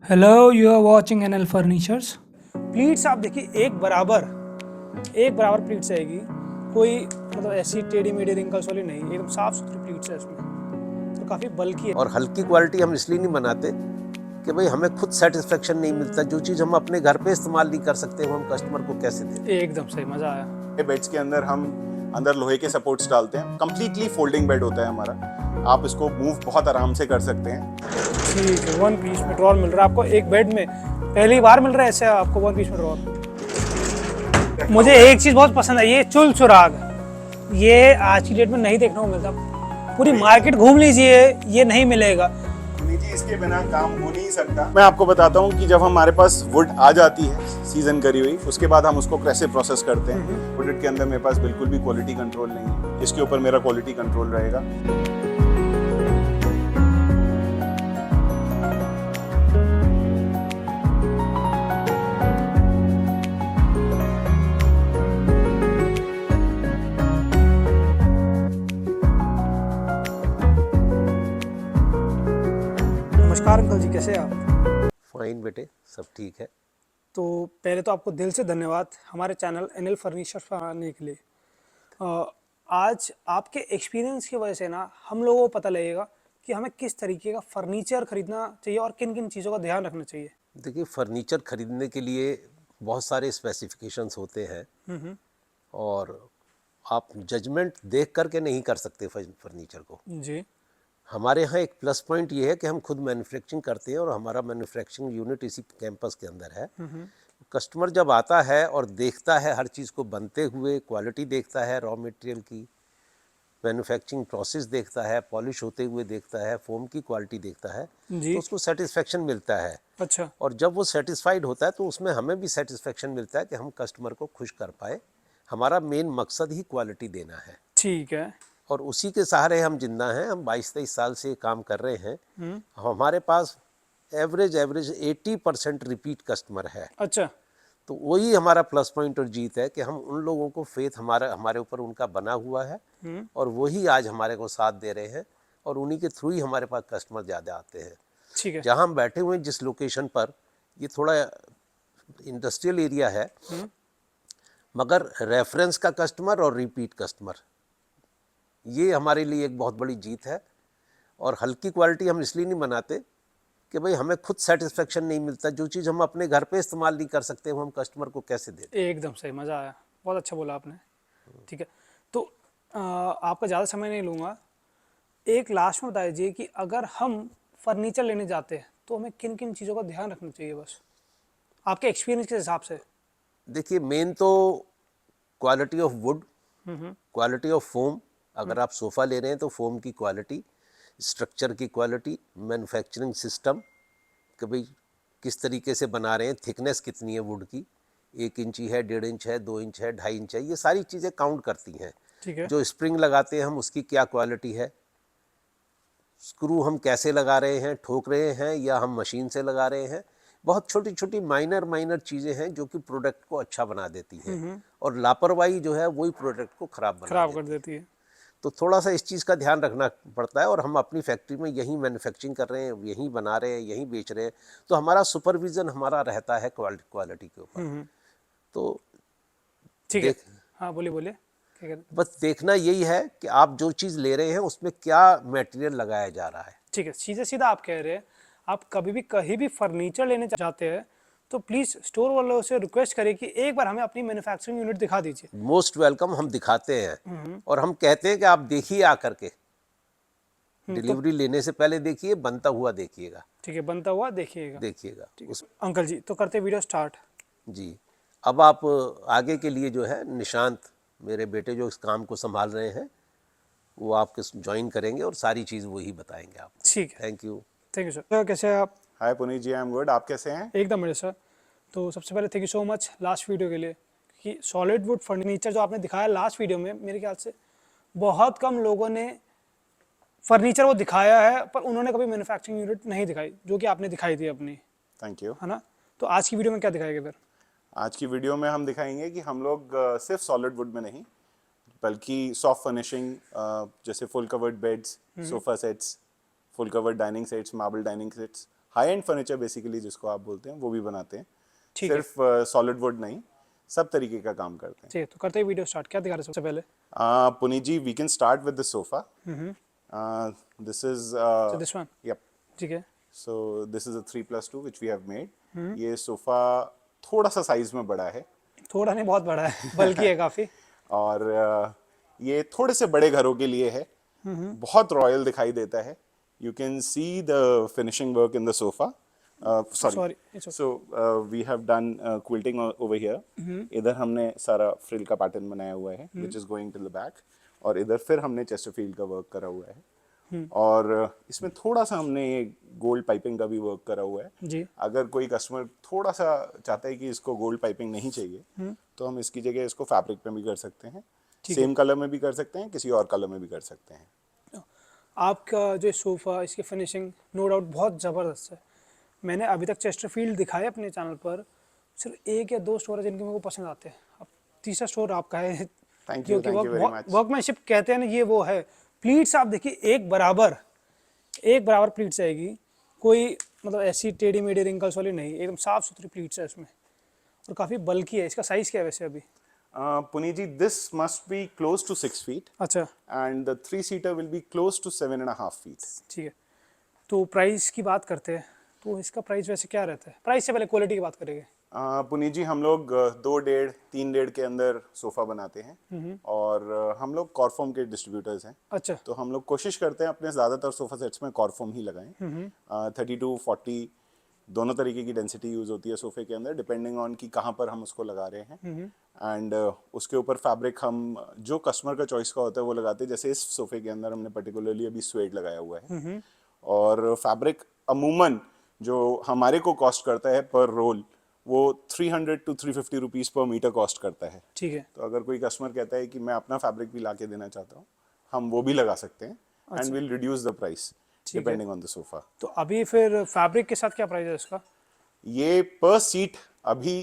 Hello, you are watching NL furnitures. प्लीट्स आप देखिए एक बराबर प्लीट्स आएगी। कोई मतलब ऐसी टेढ़ी मेढ़ी रिंकल्स वाली नहीं, एकदम साफ सुथरी प्लीट्स है इसमें, तो काफ़ी बल्कि है। और हल्की क्वालिटी हम इसलिए नहीं बनाते कि भाई हमें खुद सेटिस्फेक्शन नहीं मिलता। जो चीज़ हम अपने घर पे इस्तेमाल नहीं कर सकते वो हम कस्टमर को कैसे दें। एकदम सही, मज़ा आया। बेड्स के अंदर हम अंदर लोहे के सपोर्ट्स डालते हैं। कंप्लीटली फोल्डिंग बेड होता है हमारा। आप इसको मूव बहुत आराम से कर सकते हैं। ठीक है, 1 पीस में ड्रॉर मिल रहा है आपको एक बेड में, पहली बार मिल रहा है ऐसे आपको 1 पीस में ड्रॉर। मुझे एक चीज़ बहुत पसंद है, ये चुल सुराग। ये आज की डेट में नहीं देखने को मिलता। पूरी मार्केट घूम लीजिए, ये नहीं मिलेगा। जी, इसके बिना काम हो नहीं सकता। मैं आपको बताता हूँ कि जब हमारे पास वुड आ जाती है सीजन करी हुई, उसके बाद हम उसको कैसे प्रोसेस करते हैं। वुड के अंदर मेरे पास बिल्कुल भी क्वालिटी कंट्रोल नहीं है, इसके ऊपर मेरा क्वालिटी कंट्रोल रहेगा। नमस्कार अंकल जी, कैसे हैं आप? फाइन बेटे, सब ठीक है। तो पहले तो आपको दिल से धन्यवाद हमारे चैनल एनएल फर्नीचर्स पर आने के लिए। आज आपके एक्सपीरियंस की वजह से ना हम लोगों को पता लगेगा कि हमें किस तरीके का फर्नीचर खरीदना चाहिए और किन किन चीज़ों का ध्यान रखना चाहिए। देखिए, फर्नीचर खरीदने के लिए बहुत सारे स्पेसिफिकेशंस होते हैं और आप जजमेंट देख करके नहीं कर सकते फर्नीचर को। जी। हमारे यहाँ एक प्लस पॉइंट ये है कि हम खुद मैन्युफैक्चरिंग करते हैं और हमारा मैन्युफैक्चरिंग यूनिट इसी कैंपस के अंदर है। कस्टमर जब आता है और देखता है हर चीज़ को बनते हुए, क्वालिटी देखता है, रॉ मटेरियल की मैन्युफैक्चरिंग प्रोसेस देखता है, पॉलिश होते हुए देखता है, फोम की क्वालिटी देखता है, जी। तो उसको सेटिस्फेक्शन मिलता है। अच्छा। और जब वो सेटिस्फाइड होता है तो उसमें हमें भी सेटिस्फेक्शन मिलता है कि हम कस्टमर को खुश कर पाए। हमारा मेन मकसद ही क्वालिटी देना है ठीक है। और उसी के सहारे हम जिंदा हैं। हम 22-23 साल से काम कर रहे हैं। हमारे पास एवरेज 80% रिपीट कस्टमर है। अच्छा। तो वही हमारा प्लस पॉइंट और जीत है कि हम उन लोगों को फेथ हमारे ऊपर उनका बना हुआ है और वही आज हमारे को साथ दे रहे हैं और उन्हीं के थ्रू ही हमारे पास कस्टमर ज़्यादा आते हैं। ठीक है। जहाँ हम बैठे हुए हैं जिस लोकेशन पर, ये थोड़ा इंडस्ट्रियल एरिया है, मगर रेफरेंस का कस्टमर और रिपीट कस्टमर, ये हमारे लिए एक बहुत बड़ी जीत है। और हल्की क्वालिटी हम इसलिए नहीं बनाते कि भाई हमें खुद सेटिस्फेक्शन नहीं मिलता। जो चीज़ हम अपने घर पे इस्तेमाल नहीं कर सकते वो हम कस्टमर को कैसे दें। एकदम सही, मज़ा आया, बहुत अच्छा बोला आपने। ठीक है, तो आपका ज़्यादा समय नहीं लूँगा। एक लास्ट में बता दीजिए कि अगर हम फर्नीचर लेने जाते हैं तो हमें किन किन चीज़ों का ध्यान रखना चाहिए, बस आपके एक्सपीरियंस के हिसाब से। देखिए, मेन तो quality of would, quality of foam. अगर आप सोफ़ा ले रहे हैं तो फोम की क्वालिटी, स्ट्रक्चर की क्वालिटी, मैन्युफैक्चरिंग सिस्टम कि भाई किस तरीके से बना रहे हैं, थिकनेस कितनी है वुड की, 1 इंची है, 1.5 इंच है, 2 इंच है, 2.5 इंच है, ये सारी चीज़ें काउंट करती हैं। ठीक है। जो स्प्रिंग लगाते हैं हम, उसकी क्या क्वालिटी है, स्क्रू हम कैसे लगा रहे हैं, ठोक रहे हैं या हम मशीन से लगा रहे हैं। बहुत छोटी छोटी माइनर चीज़ें हैं जो कि प्रोडक्ट को अच्छा बना देती हैं और लापरवाही जो है वही प्रोडक्ट को ख़राब बना ख़राब कर देती है। देती है। तो थोड़ा सा इस चीज़ का ध्यान रखना पड़ता है और हम अपनी फैक्ट्री में यहीं मैन्युफैक्चरिंग कर रहे हैं, यहीं बना रहे हैं, यहीं बेच रहे हैं, तो हमारा सुपरविज़न हमारा रहता है क्वालिटी के ऊपर। तो ठीक है। देख हाँ, बोलिए बोलिए, क्या कह रहे हैं? बस देखना यही है कि आप जो चीज़ ले रहे हैं उसमें क्या मटेरियल लगाया जा रहा है। ठीक है, सीधे सीधा आप कह रहे हैं, आप कभी भी कहीं भी फर्नीचर लेने जाते हैं तो प्लीज़ स्टोर वालों से रिक्वेस्ट करें कि एक बार हमें अपनी मैन्युफैक्चरिंग यूनिट दिखा दीजिए। मोस्ट वेलकम हम दिखाते हैं और हम कहते हैं कि आप देखिए आकर के, तो डिलीवरी लेने से पहले देखिए, बनता हुआ देखिएगा। ठीक है, बनता हुआ देखिएगा। देखिएगा ठीक उस। है अंकल जी, तो करते वीडियो स्टार्ट। जी, अब आप आगे के लिए जो है निशांत, मेरे बेटे जो इस काम को संभाल रहे हैं, वो आपके ज्वाइन करेंगे और सारी चीज़ वही बताएंगे आपको। ठीक है, thank you. Thank you sir. कैसे हैं आप? हाय पुनीत जी, आई एम गुड। आप कैसे हैं? एकदम मेरे सर। तो सबसे पहले thank you so much last video के लिए, कि सॉलिड वुड फर्नीचर जो आपने दिखाया लास्ट वीडियो में, मेरे ख्याल से बहुत कम लोगों ने फर्नीचर वो दिखाया है, पर उन्होंने कभी मैन्युफैक्चरिंग यूनिट नहीं दिखाई, जो कि आपने दिखाई थी अपनी, थैंक यू। है ना? तो आज की वीडियो में क्या दिखाएगा फिर? आज की वीडियो में हम दिखाएंगे कि हम लोग सिर्फ सॉलिड वुड में नहीं, बल्कि सॉफ्ट फर्निशिंग, जैसे full covered beds, sofa sets, full covered dining sets, marble dining sets, high and furniture basically जिसको आप बोलते हैं वो भी बनाते हैं, ठीक है। सिर्फ सॉलिड वुड नहीं, सब तरीके का काम करते हैं। ठीक, तो करते हैं वीडियो स्टार्ट। क्या दिखा रहे हैं सबसे पहले? Puneet ji, we can start with the sofa. This is So this one? Yup, ठीक है। So this is a 3+2 which we have made. ये सोफा थोड़ा सा साइज में बड़ा है थोड़ा नहीं, बहुत बड़ा है, बल्कि है काफी। और ये थोड़े से बड़े घरों के लिए है, बहुत रॉयल दिखाई देता है। You can see the finishing work in the sofa. Sorry, sorry, it's okay. So we have done quilting over here. इधर हमने सारा फ्रिल का पैटर्न बनाया हुआ है which is going to the back, और इधर फिर हमने चेस्टरफील्ड का वर्क करा हुआ है। और इसमें थोड़ा सा हमने ये गोल्ड पाइपिंग का भी वर्क करा हुआ है जी। अगर कोई कस्टमर थोड़ा सा चाहता है कि इसको गोल्ड पाइपिंग नहीं चाहिए तो हम इसकी जगह इसको फैब्रिक पे भी कर सकते हैं, सेम कलर में भी कर सकते हैं, किसी और कलर में भी कर सकते हैं। आपका जो सोफ़ा, इसकी फिनिशिंग नो डाउट बहुत ज़बरदस्त है। मैंने अभी तक चेस्टरफील्ड दिखाए अपने चैनल पर, सिर्फ 1 या 2 स्टोर है जिनके मेरे को पसंद आते हैं। अब तीसरा स्टोर आपका है। Thank you very much. Workmanship कहते हैं ना, ये वो है। प्लीट्स आप देखिए, एक बराबर प्लीट्स आएगी, कोई मतलब ऐसी टेढ़ी मेढ़ी रिंकल्स वाली नहीं, एकदम साफ सुथरी प्लीट्स है इसमें, और काफ़ी बल्कि है। इसका साइज़ क्या है वैसे अभी? Puneet ji, this must be close to 6 feet अच्छा, and the 3-seater will be close to 7.5 feet। ठीक है। तो प्राइस की बात करते हैं, तो इसका प्राइस वैसे क्या रहता है? प्राइस से पहले क्वालिटी की बात करेंगे। पुनीत जी, हम लोग 2-1.5-3 के अंदर सोफा बनाते हैं, और हम लोग कॉर्फॉर्म के डिस्ट्रीब्यूटर्स हैं। अच्छा, तो हम लोग कोशिश करते हैं अपने ज़्यादातर सोफा सेट्स में कॉर्फॉर्म ही लगाएं। 32-40 दोनों तरीके की डेंसिटी यूज़ होती है सोफे के अंदर, डिपेंडिंग ऑन कि कहाँ पर हम उसको लगा रहे हैं। एंड उसके ऊपर फैब्रिक हम जो कस्टमर का चॉइस का होता है वो लगाते हैं। जैसे इस सोफे के अंदर हमने पर्टिकुलरली अभी स्वेड लगाया हुआ है, और फैब्रिक अमूमन जो हमारे को कॉस्ट करता है पर रोल, वो 300 to 350 रुपीज़ पर मीटर कॉस्ट करता है। ठीक है। तो अगर कोई कस्टमर कहता है कि मैं अपना फैब्रिक भी ला के देना चाहता हूँ, हम वो भी लगा सकते हैं, and will reduce the price depending on the sofa. तो अभी फिर फैब्रिक के साथ क्या प्राइस है इसका? ये पर सीट अभी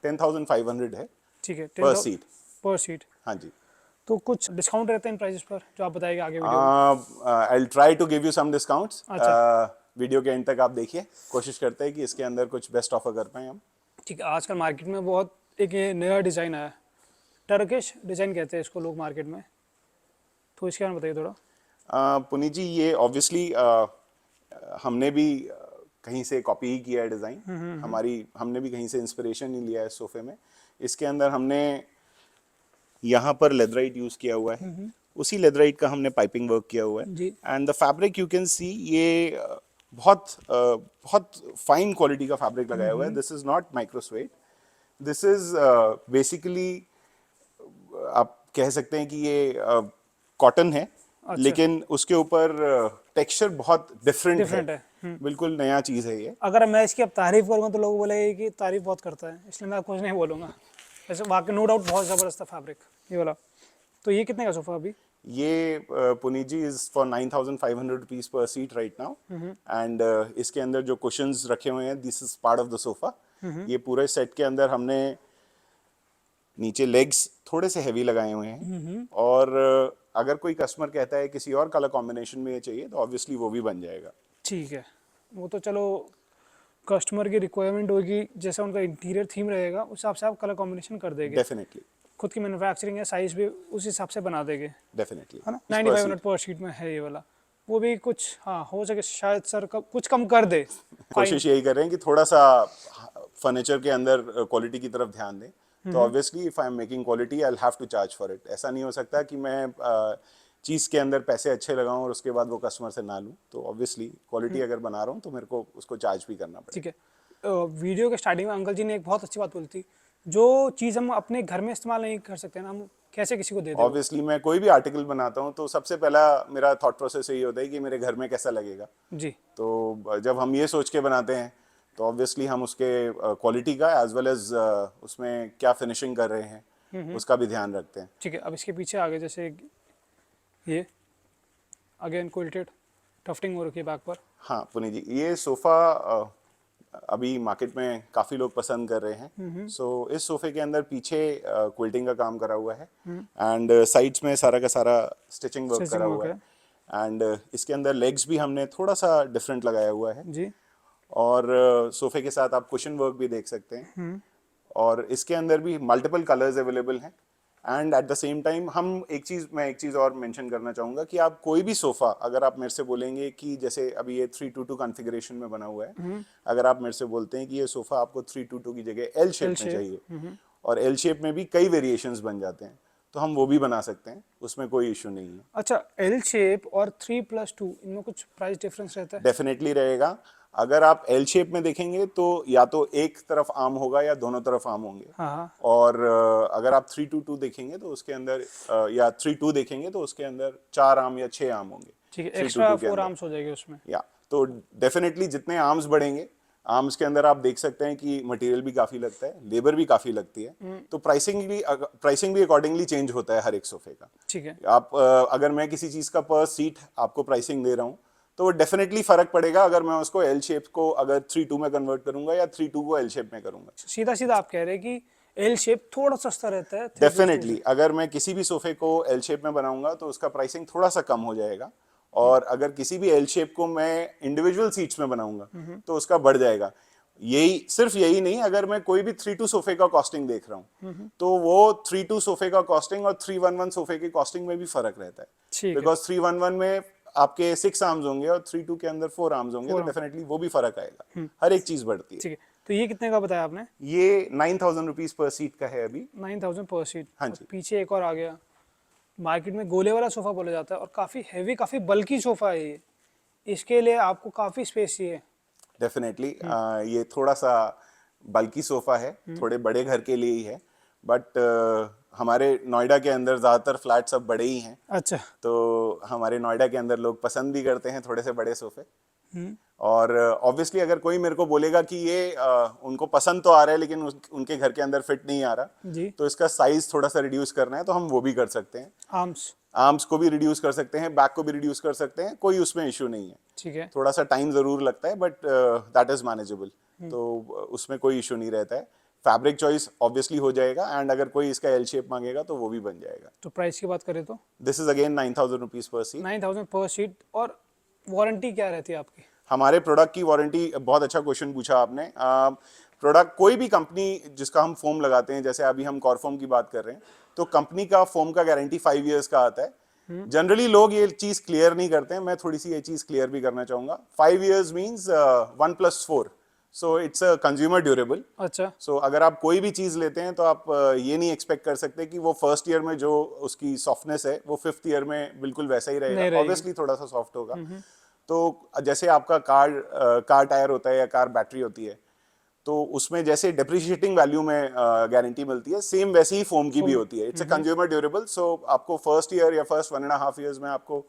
10,500 है ठीक है, पर सीट। पर सीट। हाँ जी। तो कुछ डिस्काउंट रहते हैं इन प्राइसेस पर जो आप बताएंगे आगे वीडियो में? I will try to give you some discounts. अच्छा। वीडियो के एंड तक आप देखिए, कोशिश करते हैं कि इसके अंदर कुछ बेस्ट ऑफर कर पाएं हम। ठीक है। आजकल मार्केट में बहुत एक ये नया डिज़ाइन आया है, टर्किश डिज़ाइन कहते हैं इसको लोग मार्केट में, तो इसके बारे में बताइए थोड़ा। पुनीत जी, ये ऑब्वियसली हमने भी कहीं से कॉपी ही किया है डिज़ाइन। हमने भी कहीं से इंस्पिरेशन ही लिया है सोफे में। इसके अंदर हमने यहाँ पर लेदराइट यूज़ किया हुआ है, उसी लेदराइट का हमने पाइपिंग वर्क किया हुआ है। जी। And the fabric you can see, ये बहुत फाइन क्वालिटी का फैब्रिक लगाया हुआ है। This is not microsuede, this is basically आप कह सकते हैं कि ये कॉटन है। अच्छा। लेकिन उसके ऊपर टेक्सचर बहुत डिफरेंट है। बिल्कुल नया चीज़ है ये। अगर मैं इसकी अब तारीफ करूँगा तो लोग बोलेंगे कि तारीफ बहुत करता है, इसलिए मैं कुछ नहीं बोलूँगा। वैसे वाकई नो डाउट बहुत ज़बरदस्त फैब्रिक ये वाला। तो ये कितने का सोफ़ा अभी? ये पुनीत जी इज़ फॉर 9,500 रुपीज़ पर सीट राइट नाउ। एंड इसके अंदर जो कुशन्स रखे हुए हैं, this is part of the sofa. ये पूरे सेट के अंदर हमने नीचे लेग्स थोड़े से हैवी लगाए हुए हैं, और अगर कोई कस्टमर कहता है किसी और कलर कॉम्बिनेशन में ये चाहिए तो ऑब्वियसली वो भी बन जाएगा। ठीक है, वो तो चलो कस्टमर की रिक्वायरमेंट होगी, जैसा उनका इंटीरियर थीम रहेगा उस हिसाब से आप कलर कॉम्बिनेशन कर देंगे। डेफिनेटली। खुद की मैन्युफैक्चरिंग है, साइज भी उस हिसाब से बना देंगे, डेफिनेटली, है ना। 9500 पर शीट में है ये वाला। वो भी कुछ हाँ हो सके शायद सर कुछ कम कर दे। कोशिश यही कर रहे हैं कि थोड़ा सा फर्नीचर के अंदर क्वालिटी की तरफ ध्यान दें। तो obviously if I am making quality I will have to charge for it. ऐसा नहीं हो सकता कि मैं चीज़ के अंदर पैसे अच्छे लगाऊं और उसके बाद वो कस्टमर से ना लूं। तो ऑब्वियसली क्वालिटी अगर बना रहा हूं तो मेरे को उसको चार्ज भी करना पड़ेगा। ठीक है। वीडियो के स्टार्टिंग में अंकल जी ने एक बहुत अच्छी बात बोली थी, जो चीज़ हम अपने घर में इस्तेमाल नहीं कर सकते ना, हम कैसे किसी को दे दें? ऑब्वियसली मैं कोई भी आर्टिकल बनाता हूँ तो सबसे पहला मेरा थॉट प्रोसेस यही होता है कि मेरे घर में कैसा लगेगा। जी। तो जब हम ये सोच के बनाते हैं तो ऑब्वियसली हम उसके क्वालिटी का एज वेल एज उसमें क्या फिनिशिंग कर रहे हैं उसका भी ध्यान रखते हैं। ठीक है। अब इसके पीछे आगे जैसे ये अगेन क्विल्टेड टफ्टिंग हो रखी है बैक पर। हाँ पुनीत जी, ये सोफ़ा अभी मार्केट में काफ़ी लोग पसंद कर रहे हैं। सो इस सोफे के अंदर पीछे क्विल्टिंग का काम करा हुआ है, एंड साइड्स में सारा का सारा स्टिचिंग वर्क करा हुआ है। एंड इसके अंदर लेग्स भी हमने थोड़ा सा डिफरेंट लगाया हुआ है। जी। और सोफे के साथ आप कुशन वर्क भी देख सकते हैं, और इसके अंदर भी मल्टीपल कलर्स अवेलेबल हैं। And at the same time मैं एक चीज़ और मेंशन करना चाहूँगा कि आप कोई भी सोफ़ा, अगर आप मेरे से बोलेंगे कि जैसे अभी ये 322 कॉन्फ़िगरेशन में बना हुआ है, अगर आप मेरे से बोलते हैं कि ये सोफ़ा आपको 322 की जगह एल शेप में चाहिए, और एल शेप में भी कई वेरिएशंस बन जाते हैं, तो हम वो भी बना सकते हैं, उसमें कोई इशू नहीं है। अच्छा, एल शेप और 3+2 इनमें कुछ प्राइस डिफरेंस रहता है? डेफिनेटली रहेगा। अगर आप एल शेप में देखेंगे तो या तो एक तरफ आर्म होगा या दोनों तरफ आर्म होंगे, हाँ। और अगर आप 322 देखेंगे तो उसके अंदर या 32 देखेंगे तो उसके अंदर 4 आर्म या 6 आर्म होंगे। ठीक है, 322 एक्स्ट्रा के 4 अंदर। आर्म्स हो जाएंगे उसमें। या तो डेफिनेटली जितने आर्म्स बढ़ेंगे, आर्म्स के अंदर आप देख सकते हैं कि मटेरियल भी काफी लगता है, लेबर भी काफी लगती है, तो प्राइसिंग भी अकॉर्डिंगली चेंज होता है हर एक सोफे का। ठीक है। आप अगर मैं किसी चीज का पर सीट आपको प्राइसिंग दे रहा हूँ, तो वो डेफिनेटली फर्क पड़ेगा अगर मैं उसको एल शेप को अगर 3.2 में कन्वर्ट करूंगा या 3.2 को एल शेप में करूंगा। सीधा सीधा आप कह रहे हैं कि एल शेप थोड़ा सस्ता रहता है 3+2 डेफिनेटली से। अगर मैं किसी भी सोफे को एल शेप में बनाऊंगा तो उसका प्राइसिंग थोड़ा सा कम हो जाएगा, और अगर किसी भी एल शेप को मैं इंडिविजुअल सीट्स में बनाऊंगा तो उसका बढ़ जाएगा। यही नहीं, अगर मैं कोई भी 3.2 सोफे का कॉस्टिंग देख रहा हूँ तो वो 3.2 सोफे का कॉस्टिंग और 3.11 सोफे की कॉस्टिंग में भी फर्क रहता है, ठीक है। बिकॉज 3.11 में आपके 6 आर्म्स होंगे और 3.2 के अंदर 4 आर्म्स होंगे, तो डेफिनेटली वो भी फर्क आएगा। हर एक चीज बढ़ती है। ठीक है, तो ये कितने का बताया आपने? ये 9,000 रुपीज पर सीट का है अभी। 9,000 पर सीट। हाँ और जी। पीछे एक और आ गया, मार्केट में गोले वाला सोफा बोला जाता है और काफ़ी हैवी, काफ़ी बल्की सोफा है ये। इसके लिए आपको काफ़ी स्पेस चाहिए। डेफिनेटली ये थोड़ा सा बल्की सोफा है, थोड़े बड़े घर के लिए ही है, बट हमारे नोएडा के अंदर ज़्यादातर फ्लैट सब बड़े ही हैं, अच्छा। तो हमारे नोएडा के अंदर लोग पसंद भी करते हैं थोड़े से बड़े सोफे। और ऑब्वियसली अगर कोई मेरे को बोलेगा कि ये उनको पसंद तो आ रहा है लेकिन उनके घर के अंदर फिट नहीं आ रहा, जी। तो इसका साइज थोड़ा सा रिड्यूस करना है तो हम वो भी कर सकते हैं। आर्म्स। आर्म्स को भी रिड्यूस कर सकते हैं, बैक को भी रिड्यूस कर सकते हैं, कोई उसमें इशू नहीं है। ठीक है। थोड़ा सा टाइम जरूर लगता है, बट दैट इज मैनेजेबल, तो उसमें कोई इशू नहीं रहता है। फैब्रिक चॉइस ऑब्वियसली हो जाएगा, एंड अगर कोई इसका एल शेप मांगेगा तो वो भी बन जाएगा। तो प्राइस की बात करें तो this is again 9,000 rupees per seat. 9,000 पर सीट। और वारंटी क्या रहती है आपकी? हमारे प्रोडक्ट की वारंटी, बहुत अच्छा क्वेश्चन पूछा आपने। प्रोडक्ट कोई भी कंपनी जिसका हम फोम लगाते हैं, जैसे अभी हम कॉरफोम की बात कर रहे हैं, तो कंपनी का फोम का गारंटी 5 इयर्स का आता है। जनरली लोग ये चीज क्लियर नहीं करते हैं, मैं थोड़ी सी ये चीज क्लियर भी करना चाहूंगा। 5 years means 1+4, so it's a consumer durable. अच्छा। सो अगर आप कोई भी चीज लेते हैं तो आप ये नहीं एक्सपेक्ट कर सकते कि वो फर्स्ट ईयर में जो उसकी सॉफ्टनेस है वो 5th ईयर में बिल्कुल वैसा ही नहीं रहेगा। रहेगी। ऑब्वियसली थोड़ा सा सॉफ्ट होगा। तो जैसे आपका कार टायर होता है या कार बैटरी होती है, तो उसमें जैसे डेप्रिशिएटिंग वैल्यू में गारंटी मिलती है, सेम वैसे ही फोम की भी होती है। इट्स अ कंज्यूमर ड्यूरेबल, सो आपको फर्स्ट ईयर या फर्स्ट 1.5 ईयर्स में आपको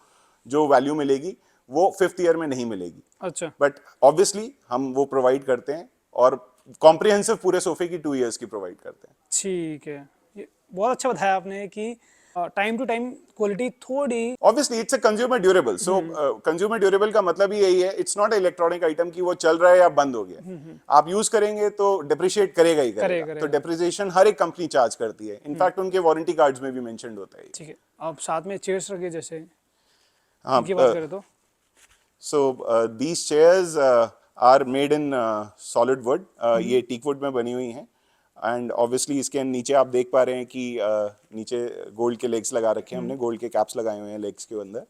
जो वैल्यू मिलेगी वो 5th ईयर में नहीं मिलेगी। अच्छा। बट ऑब्वियसली हम वो प्रोवाइड करते हैं, और कॉम्प्रिहेंसिव पूरे सोफे की 2 इयर्स की प्रोवाइड करते हैं। ठीक है, ये बहुत अच्छा बताया आपने कि टाइम टू टाइम क्वालिटी थोड़ी। Obviously it's a consumer durable, so consumer durable का मतलब ही यही है, इट्स नॉट इलेक्ट्रॉनिक आइटम कि वो चल रहा है या बंद हो गया। आप यूज करेंगे तो डिप्रिशिएट करेगा ही करेगा। तो डिप्रिसिएशन हर एक कंपनी चार्ज करती है, इनफैक्ट उनके वारंटी कार्ड्स में भी मेंशन्ड होता है। ठीक है, अब साथ में चेयर्स रखे जैसे, हाँ, इनकी बात करें तो so these chairs are made in solid wood, ये टीक वुड में बनी हुई हैं, एंड ऑब्वियसली इसके नीचे आप देख पा रहे हैं कि नीचे गोल्ड के लेग्स लगा रखे हैं हमने, गोल्ड के कैप्स लगाए हुए हैं लेग्स के अंदर।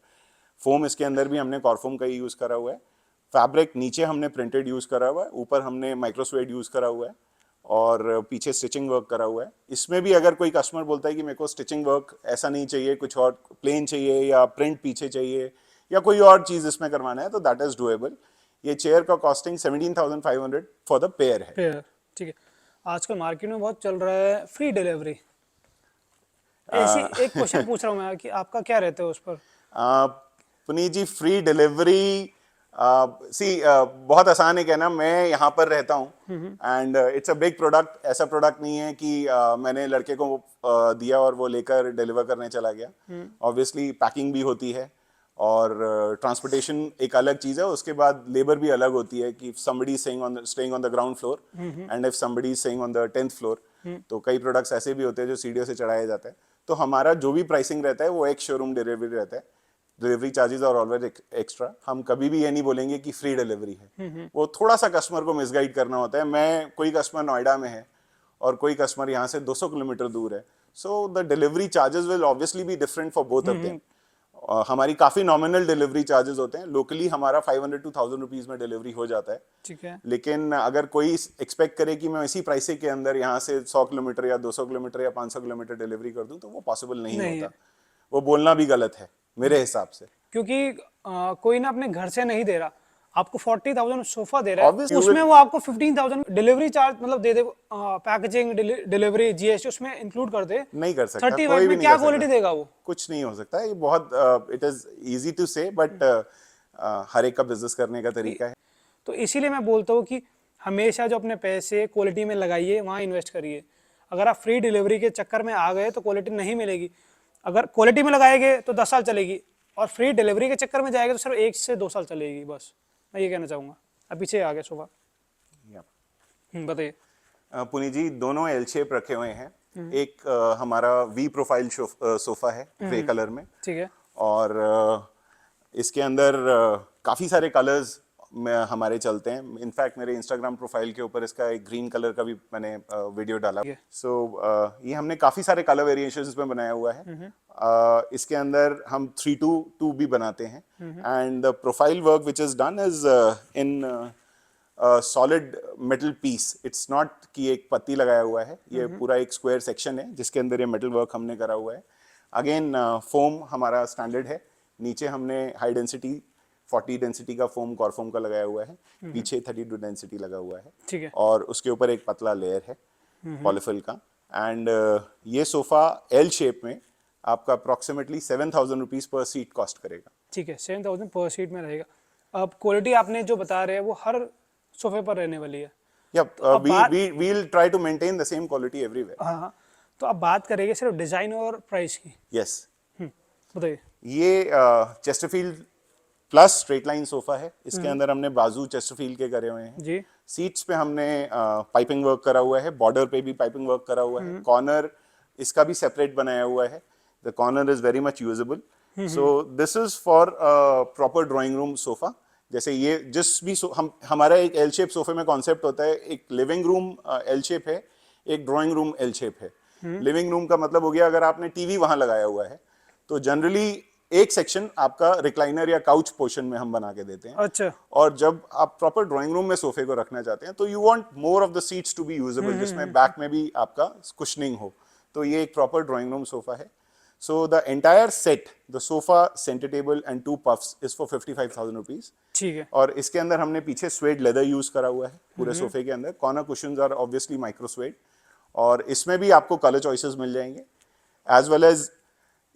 फोम इसके अंदर भी हमने कॉर्फोम का ही यूज़ करा हुआ है। फैब्रिक नीचे हमने प्रिंटेड यूज़ करा हुआ है, ऊपर हमने माइक्रोस्वेड यूज़ करा हुआ है, और पीछे स्टिचिंग वर्क करा हुआ है। इसमें भी अगर कोई कस्टमर बोलता है कि मेरे को स्टिचिंग वर्क ऐसा नहीं चाहिए, कुछ और प्लेन चाहिए या प्रिंट पीछे चाहिए या कोई और चीज़ इसमें करवाना है, तो दैट इज़ डूएबल। ये चेयर का कॉस्टिंग 17,500 फॉर द पेयर है। पेयर। ठीक है, आजकल मार्केट में बहुत चल रहा है फ्री डिलीवरी। ऐसी एक क्वेश्चन पूछ रहा हूँ मैं कि आपका क्या रहता है उस पर? पुनीत जी, फ्री डिलीवरी बहुत आसान है कहना। मैं यहाँ पर रहता हूँ, and it's a big product. ऐसा प्रोडक्ट नहीं है कि मैंने लड़के को दिया और वो लेकर डिलीवर करने चला गया। ऑब्वियसली पैकिंग भी होती है, और ट्रांसपोर्टेशन एक अलग चीज़ है। उसके बाद लेबर भी अलग होती है कि somebody staying on the ground floor and if somebody is staying on the 10th floor, तो कई प्रोडक्ट्स ऐसे भी होते हैं जो सीढ़ियों से चढ़ाए जाते हैं। तो हमारा जो भी प्राइसिंग रहता है वो एक शोरूम डिलीवरी रहता है। Delivery charges are always extra. हम कभी भी ये नहीं बोलेंगे कि फ्री डिलीवरी है, वो थोड़ा सा कस्टमर को मिसगाइड करना होता है। मैं कोई कस्टमर नोएडा में है और कोई कस्टमर यहाँ से 200 किलोमीटर दूर है, so the delivery charges will obviously be different for both of them. हमारी काफी नॉमिनल डिलीवरी चार्जेस होते हैं, लोकली हमारा 500 to 1000 रुपीज में डिलीवरी हो जाता है। ठीक है। लेकिन अगर कोई एक्सपेक्ट करे कि मैं इसी प्राइस के अंदर यहाँ से 100 किलोमीटर या 200 किलोमीटर या 500 किलोमीटर डिलीवरी कर दूं, तो वो पॉसिबल नहीं होता। वो बोलना भी गलत है मेरे हिसाब से, क्योंकि कोई ना अपने घर से नहीं दे रहा, आपको 40,000 सोफा दे रहा है, Obviously, उसमें वो आपको 15,000 डिलीवरी चार्ज मतलब दे दे, पैकेजिंग, डिलीवरी, जीएसटी उसमें इंक्लूड कर दे। नहीं कर सकता 30 कोई भी में नहीं क्या कर क्वालिटी सकता। देगा वो? कुछ नहीं हो सकता। ये बहुत इट इज इजी टू से, बट हर एक का बिजनेस करने का तरीका है। तो इसीलिए मैं बोलता हूँ कि हमेशा जो अपने पैसे क्वालिटी में लगाइए, वहाँ इन्वेस्ट करिए। अगर आप फ्री डिलीवरी के चक्कर में आ गए तो क्वालिटी नहीं मिलेगी। अगर क्वालिटी में लगाएंगे तो 10 साल चलेगी, और फ्री डिलीवरी के चक्कर में जाएगा तो सिर्फ 1 से 2 साल चलेगी। बस मैं ये कहना चाहूँगा। अब पीछे आ गया सोफा, बताइए। पुनीत जी, दोनों एल शेप रखे हुए हैं। एक हमारा वी प्रोफाइल सोफा है ग्रे कलर में, ठीक है। और इसके अंदर काफी सारे कलर्स में हमारे चलते हैं। इनफैक्ट मेरे इंस्टाग्राम प्रोफाइल के ऊपर इसका एक ग्रीन कलर का भी मैंने वीडियो डाला। सो ये हमने काफी सारे कलर वेरिएशंस इसमें बनाया हुआ है। इसके अंदर हम 3-2-2 भी बनाते हैं, and the profile work which is done is in solid metal piece. It's not कि एक पत्ती लगाया हुआ है, ये पूरा एक स्क्वायर सेक्शन है जिसके अंदर ये मेटल वर्क हमने करा हुआ है। अगेन फोम हमारा स्टैंडर्ड है। नीचे हमने हाई डेंसिटी 40 डेंसिटी का फोम कॉरफोम का लगाया हुआ है, पीछे 32 डेंसिटी लगा हुआ है, ठीक है। और उसके ऊपर एक पतला लेयर है पॉलीफिल का। एंड ये सोफा एल शेप में आपका approximately 7,000 rupees per seat cost करेगा। ठीक है, 7,000 पर सीट में रहेगा। अब क्वालिटी आपने जो बता रहे हैं वो हर सोफे पर रहने वाली है। we'll try to maintain the same quality everywhere. हाँ, तो अब बात करेंगे सिर्फ डिजाइन और प्राइस की। Yes. बताइए। ये Chesterfield plus straight line sofa है। इसके अंदर हमने बाजू चेस्टरफील्ड के करे हुए हैं जी। सीट्स पे हमने पाइपिंग वर्क करा हुआ है, बॉर्डर पे भी पाइपिंग वर्क करा हुआ है, कॉर्नर इसका भी सेपरेट बनाया हुआ है। The corner is very much usable. So this is for proper drawing room sofa. जैसे ये जिस भी हमारा एक एल शेप सोफे में कॉन्सेप्ट होता है, एक लिविंग रूम एल शेप है, एक ड्राइंग रूम एल शेप है। लिविंग रूम का मतलब हो गया अगर आपने टीवी वहां लगाया हुआ है तो जनरली एक सेक्शन आपका रिक्लाइनर या काउच पोर्शन में हम बना के देते हैं। अच्छा। और जब आप प्रॉपर ड्राइंग रूम में सोफे को रखना चाहते हैं तो you want more of the seats to be usable, जिसमें बैक में भी आपका कुशनिंग हो। तो ये एक प्रॉपर ड्राइंग रूम सोफा है। So the entire set, the sofa, center table and 2 puffs is for 55,000 rupees. ठीक है। और इसके अंदर हमने पीछे स्वेड लेदर यूज करा हुआ है पूरे सोफे के अंदर। Corner cushions are obviously micro suede, और इसमें भी आपको कलर चॉइसेस मिल जाएंगे, एज वेल एज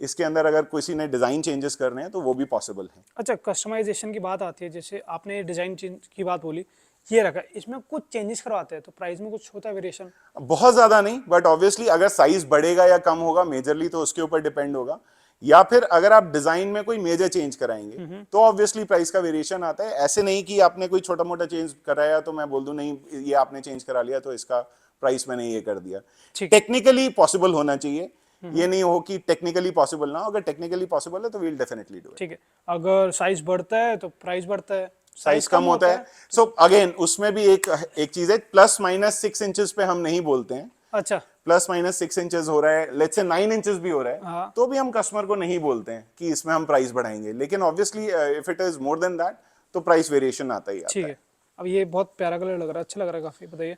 इसके अंदर अगर किसी ने डिजाइन चेंजेस करने हैं तो वो भी पॉसिबल है। अच्छा, कस्टमाइजेशन की बात आती है, जैसे आपने डिजाइन की बात बोली, ये रखा, इसमें कुछ चेंजेस करवाते हैं तो प्राइस में कुछ होता है वेरिएशन? बहुत ज्यादा नहीं, बट ऑब्वियसली अगर साइज बढ़ेगा या कम होगा मेजरली तो उसके ऊपर डिपेंड होगा। या फिर अगर आप डिजाइन में कोई मेजर चेंज कराएंगे तो ऑब्वियसली प्राइस का वेरिएशन आता है। ऐसे नहीं कि आपने कोई छोटा मोटा चेंज कराया तो मैं बोल दूं नहीं ये आपने चेंज करा लिया तो इसका प्राइस मैंने ये कर दिया। टेक्निकली पॉसिबल होना चाहिए, ये नहीं हो कि टेक्निकली पॉसिबल ना हो। अगर टेक्निकली पॉसिबल है तो वील डेफिनेटली डू इट। ठीक है। अगर साइज बढ़ता है तो प्राइस बढ़ता है, साइज कम होता है। सो अगेन उसमें भी एक चीज है, प्लस माइनस 6 इंचेस पे हम नहीं बोलते हैं। अच्छा। प्लस माइनस 6 इंचेस हो रहा है, लेट्स से 9 इंचेस भी हो रहा है, तो भी हम कस्टमर को नहीं बोलते हैं कि इसमें हम प्राइस बढ़ाएंगे। लेकिन obviously if it is more than that तो प्राइस वेरिएशन आता ही आता है। ठीक है। अब ये बहुत प्यारा कलर लग रहा है, अच्छा लग रहा है काफी। बताइए।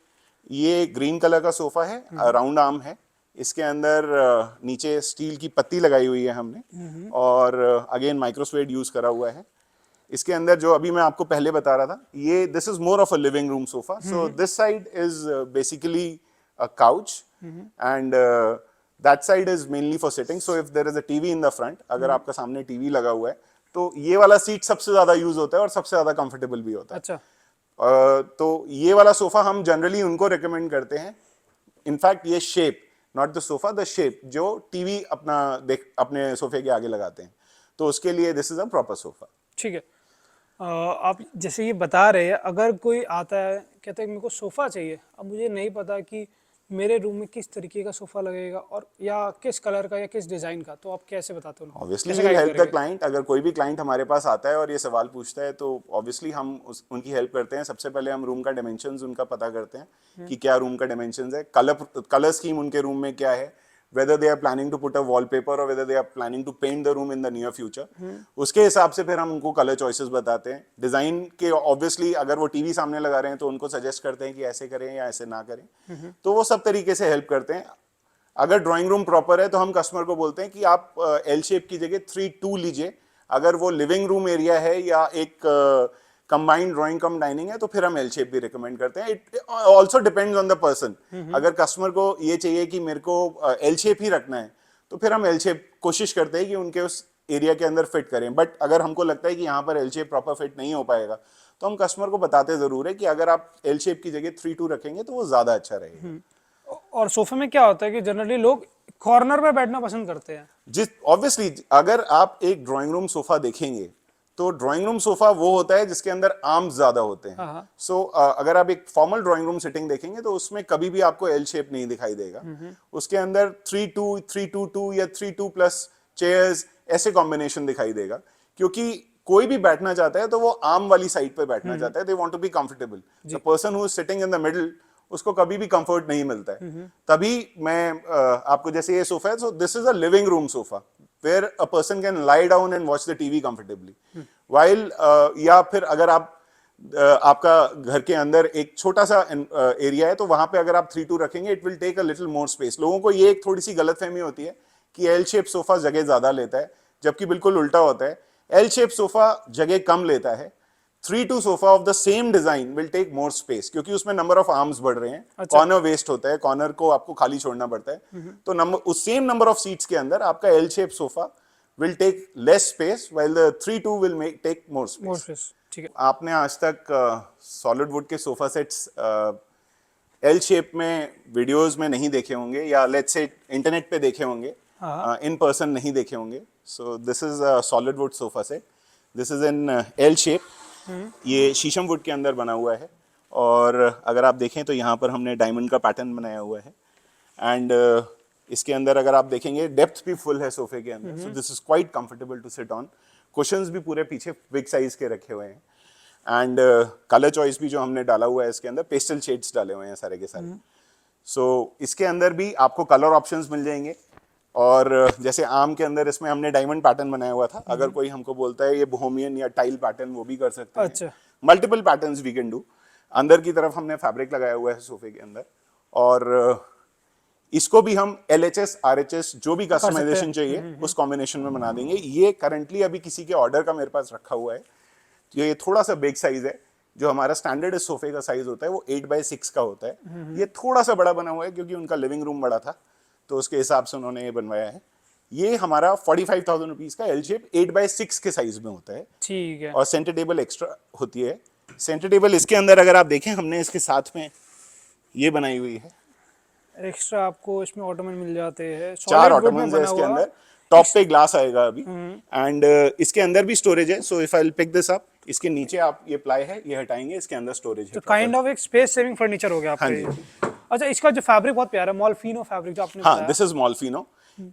ये ग्रीन कलर का सोफा है, राउंड आर्म है। इसके अंदर नीचे स्टील की पत्ती लगाई हुई है हमने, और अगेन माइक्रोस्वेड यूज करा हुआ है। इसके अंदर जो अभी मैं आपको पहले बता रहा था, ये this is more of a living room sofa. So this side is basically a couch and that side is mainly for sitting. So if there is a TV in the front, अगर आपका सामने TV लगा हुआ है तो ये वाला seat सबसे ज्यादा यूज होता है और सबसे ज्यादा कंफर्टेबल भी होता है। अच्छा। तो ये वाला सोफा हम जनरली उनको रिकमेंड करते हैं। इनफैक्ट ये shape, not the sofa, the shape, जो टीवी अपने सोफे के आगे लगाते हैं, तो उसके लिए this is a proper sofa. ठीक है। आप जैसे ये बता रहे हैं, अगर कोई आता है कहता है मेरे को सोफ़ा चाहिए, अब मुझे नहीं पता कि मेरे रूम में किस तरीके का सोफा लगेगा और या किस कलर का या किस डिजाइन का, तो आप कैसे बताते हो? Obviously we help the client. अगर कोई भी क्लाइंट हमारे पास आता है और ये सवाल पूछता है तो ऑब्वियसली हम उनकी हेल्प करते हैं। सबसे पहले हम रूम का डायमेंशंस उनका पता करते हैं कि क्या रूम का डायमेंशंस है, कलर स्कीम उनके रूम में क्या है, whether they are planning to put a wallpaper or whether they are planning to paint the room in the near future। उसके हिसाब से फिर हम उनको कलर चॉइसेस बताते हैं। डिजाइन के ऑब्वियसली अगर वो टीवी सामने लगा रहे हैं तो उनको सजेस्ट करते हैं कि ऐसे करें या ऐसे ना करें, तो वो सब तरीके से हेल्प करते हैं। अगर ड्राइंग रूम प्रॉपर है तो हम कस्टमर को बोलते हैं कि आप एल शेप की जगह 3-2 लीजिए। अगर वो लिविंग रूम एरिया है या एक कंबाइंड ड्राइंग कम डाइनिंग है तो फिर हम एल शेप भी रिकमेंड करते हैं। It also depends on the person. अगर कस्टमर को ये चाहिए कि मेरे को एल शेप ही रखना है तो फिर हम एल शेप कोशिश करते हैं कि उनके उस एरिया के अंदर फिट करें। बट अगर हमको लगता है कि यहाँ पर एल शेप प्रॉपर फिट नहीं हो पाएगा तो हम कस्टमर को बताते जरूर है कि अगर आप एल शेप की जगह 3-2 रखेंगे तो वो ज्यादा अच्छा रहेगा। और सोफे में क्या होता है कि जनरली लोग कॉर्नर पे बैठना पसंद करते हैं। जिस ऑब्वियसली अगर आप एक ड्राइंग रूम सोफा देखेंगे तो ड्राइंग रूम सोफा वो होता है जिसके अंदर आर्म्स ज्यादा होते हैं। सो अगर आप एक फॉर्मल ड्राइंग रूम सिटिंग देखेंगे तो उसमें कभी भी आपको एल शेप नहीं दिखाई देगा। उसके अंदर 3-2, 3-2-2 या 3-2 प्लस चेयर्स ऐसे कॉम्बिनेशन दिखाई देगा, क्योंकि कोई भी बैठना चाहता है तो वो आर्म वाली साइड पे बैठना चाहता है। They want to be comfortable. The person who is sitting in the middle उसको कभी भी कंफर्ट नहीं मिलता है। तभी मैं आपको जैसे ये सोफा है, so this is a living room sofa where a person can lie down and watch the TV comfortably while या फिर अगर आप आपका घर के अंदर एक छोटा सा एरिया है तो वहां पे अगर आप 3-2 रखेंगे it will take a little more space. लोगों को ये एक थोड़ी सी गलतफहमी होती है कि एल शेप सोफा जगह ज्यादा लेता है, जबकि बिल्कुल उल्टा होता है। एल शेप सोफा जगह कम लेता है। 3-2 sofa of the same design will take more space, क्योंकि उसमें नंबर ऑफ आर्म्स बढ़ रहे हैं। कॉर्नर वेस्ट होता है, कॉर्नर को आपको खाली छोड़ना पड़ता है। तो उस सेम नंबर ऑफ सीट्स के अंदर आपका L shape sofa will take less space while the 3-2 will take more space. ठीक है। आपने आज तक सॉलिड वुड के सोफा सेट्स एल शेप में वीडियोस में नहीं देखे होंगे, या लेट्स से इंटरनेट पे देखे होंगे, इन पर्सन नहीं देखे होंगे। सो this is a solid wood sofa set. This is in L shape. ये शीशम वुड के अंदर बना हुआ है, और अगर आप देखें तो यहाँ पर हमने डायमंड का पैटर्न बनाया हुआ है। एंड इसके अंदर अगर आप देखेंगे डेप्थ भी फुल है सोफे के अंदर। So this is quite comfortable to sit on. Cushions भी पूरे पीछे बिग साइज के रखे हुए हैं। एंड कलर चॉइस भी जो हमने डाला हुआ है इसके अंदर पेस्टल शेड्स डाले हुए हैं सारे के सारे। सो इसके अंदर भी आपको कलर ऑप्शंस मिल जाएंगे। और जैसे आम के अंदर इसमें हमने डायमंड पैटर्न बनाया हुआ था। अगर कोई हमको बोलता है ये बोहेमियन या टाइल पैटर्न, वो भी कर सकते हैं। अच्छा। Multiple patterns we can do. अंदर की तरफ हमने फैब्रिक लगाया हुआ है सोफे के अंदर, और इसको भी हम LHS RHS जो भी कस्टमाइजेशन चाहिए उस कॉम्बिनेशन में बना देंगे। ये करंटली अभी किसी के ऑर्डर का मेरे पास रखा हुआ है। ये थोड़ा सा बिग साइज है। जो हमारा स्टैंडर्ड सोफे का साइज होता है वो 8x6 का होता है। ये थोड़ा सा बड़ा बना हुआ है क्योंकि उनका लिविंग रूम बड़ा था, तो उसके हिसाब से उन्होंने ये बनवाया है। ये हमारा 45,000 रुपीज का एल शेप 8x6 के साइज में होता है। ठीक है। और सेंटर टेबल एक्स्ट्रा होती है। सेंटर टेबल इसके अंदर अगर आप देखें हमने इसके साथ में ये बनाई हुई है। एक्स्ट्रा आपको इसमें ऑटोमन मिल जाते हैं। 4 ऑटोमन है इसके अंदर। टॉप पे ग्लास आएगा अभी। एंड इसके अंदर भी स्टोरेज है। So if I will pick this up, इसके नीचे आप ये प्लाई है ये हटाएंगे, इसके अंदर स्टोरेज है। तो काइंड ऑफ एक स्पेस सेविंग फर्नीचर हो गया आपका। हाँ ये। अच्छा, इसका जो फैब्रिक बहुत प्यारा है, मॉलफिनो फैब्रिक जो आपने हाँ, दिस इज मॉलफिनो।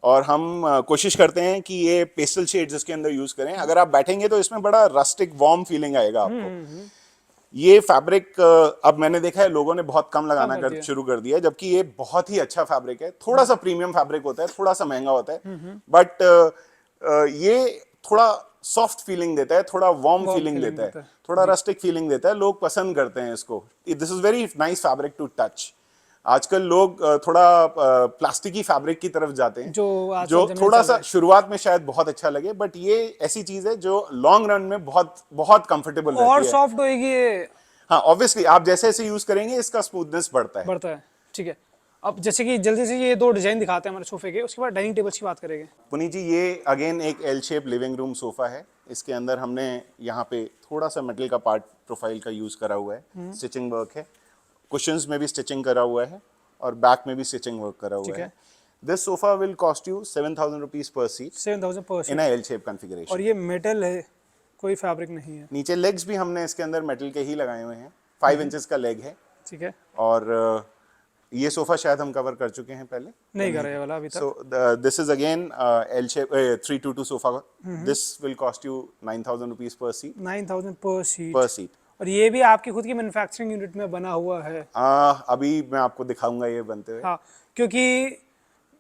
और हम कोशिश करते हैं कि ये पेस्टल शेड्स इसके अंदर यूज करें। अगर आप बैठेंगे तो इसमें बड़ा रस्टिक वार्म फीलिंग आएगा आपको। ये फैब्रिक अब मैंने देखा है लोगों ने बहुत कम लगाना शुरू कर दिया है, जबकि ये बहुत ही अच्छा फैब्रिक है। थोड़ा सा प्रीमियम फैब्रिक होता है, थोड़ा सा महंगा होता है, बट ये थोड़ा सॉफ्ट फीलिंग देता है, थोड़ा वार्म फीलिंग देता है, थोड़ा रस्टिक फीलिंग देता है। लोग पसंद करते हैं इसको। This is very nice fabric to touch. आजकल लोग थोड़ा प्लास्टिकी फैब्रिक की तरफ जाते हैं, जो थोड़ा सा शुरुआत में शायद बहुत अच्छा लगे, बट ये ऐसी चीज है जो लॉन्ग रन में बहुत बहुत कंफर्टेबल रहती है। और सॉफ्ट होगी ये। हाँ, ऑब्वियसली आप जैसे जैसे यूज करेंगे इसका स्मूथनेस बढ़ता है। ठीक है। अब जैसे कि जल्दी से ये 2 डिजाइन दिखाते हैं हमारे सोफे के, उसके बाद डाइनिंग टेबल्स की बात करेंगे। पुनीत जी, ये अगेन एक L shape living room sofa है। इसके अंदर हमने यहाँ पे थोड़ा सा मेटल का पार्ट प्रोफाइल का यूज करा हुआ है। स्टिचिंग वर्क है, कुशंस में भी स्टिचिंग करा हुआ है, और बैक में भी स्टिचिंग वर्क करा हुआ है। This sofa will cost you 7,000 rupees per seat. 7,000 पर seat in L shape configuration. और ये मेटल है, कोई फैब्रिक नहीं है। नीचे लेग्स भी हमने इसके अंदर मेटल के ही लगाए हुए हैं। 5 इंचेस का लेग है। ठीक है। और ये सोफा शायद हम कवर कर चुके हैं पहले। नहीं कर रहे वाला अभी तक। So this is again L shape 322 sofa. This will cost you 9,000 rupees per seat. 9,000 पर सीट। Per seat. और ये भी आपकी खुद की मैन्युफैक्चरिंग यूनिट में बना हुआ है। अभी मैं आपको दिखाऊंगा ये बनते हुए। हाँ, क्योंकि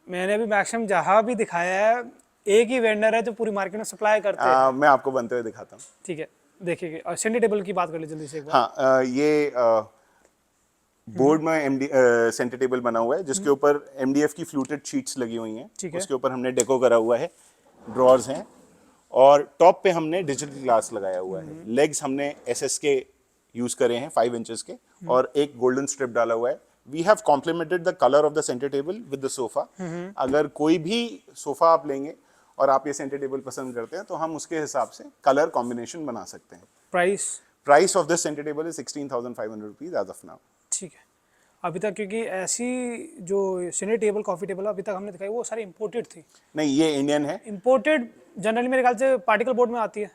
मैंने भी मैक्सिमम जहाँ भी दिखाया है एक ही वेंडर है जो पूरी मार्केट में सप्लाई करते हैं। मैं आपको बनते हुए दिखाता हूँ। ठीक है, देखिए। और सेंटर टेबल की बात कर ले जल्दी से एक बार। हाँ, ये बोर्ड में एमडी सेंटर टेबल बना हुआ है जिसके ऊपर एमडीएफ की फ्लूटेड शीट्स लगी हुई हैं। ठीक है। उसके ऊपर हमने डेको करा हुआ है, ड्रॉर्स हैं और टॉप पे हमने डिजिटल ग्लास लगाया हुआ है। लेग्स हमने एसएस के यूज करे हैं 5 इंचेस के और एक गोल्डन स्ट्रिप डाला हुआ है। We have complemented the colour of the centre table with the sofa. अगर कोई भी सोफा आप लेंगे और आप ये सेंटर टेबल पसंद करते हैं तो हम उसके हिसाब से कलर कॉम्बिनेशन बना सकते हैं। Price of this centre table is 16,500 rupees as of now. ठीक है। अभी तक क्योंकि ऐसी जो सेंटर टेबल कॉफी टेबल अभी तक हमने दिखाई वो सारी इंपोर्टेड थी। नहीं, ये इंडियन है। इंपोर्टेड जनरली मेरे ख्याल से पार्टिकल बोर्ड में आती है।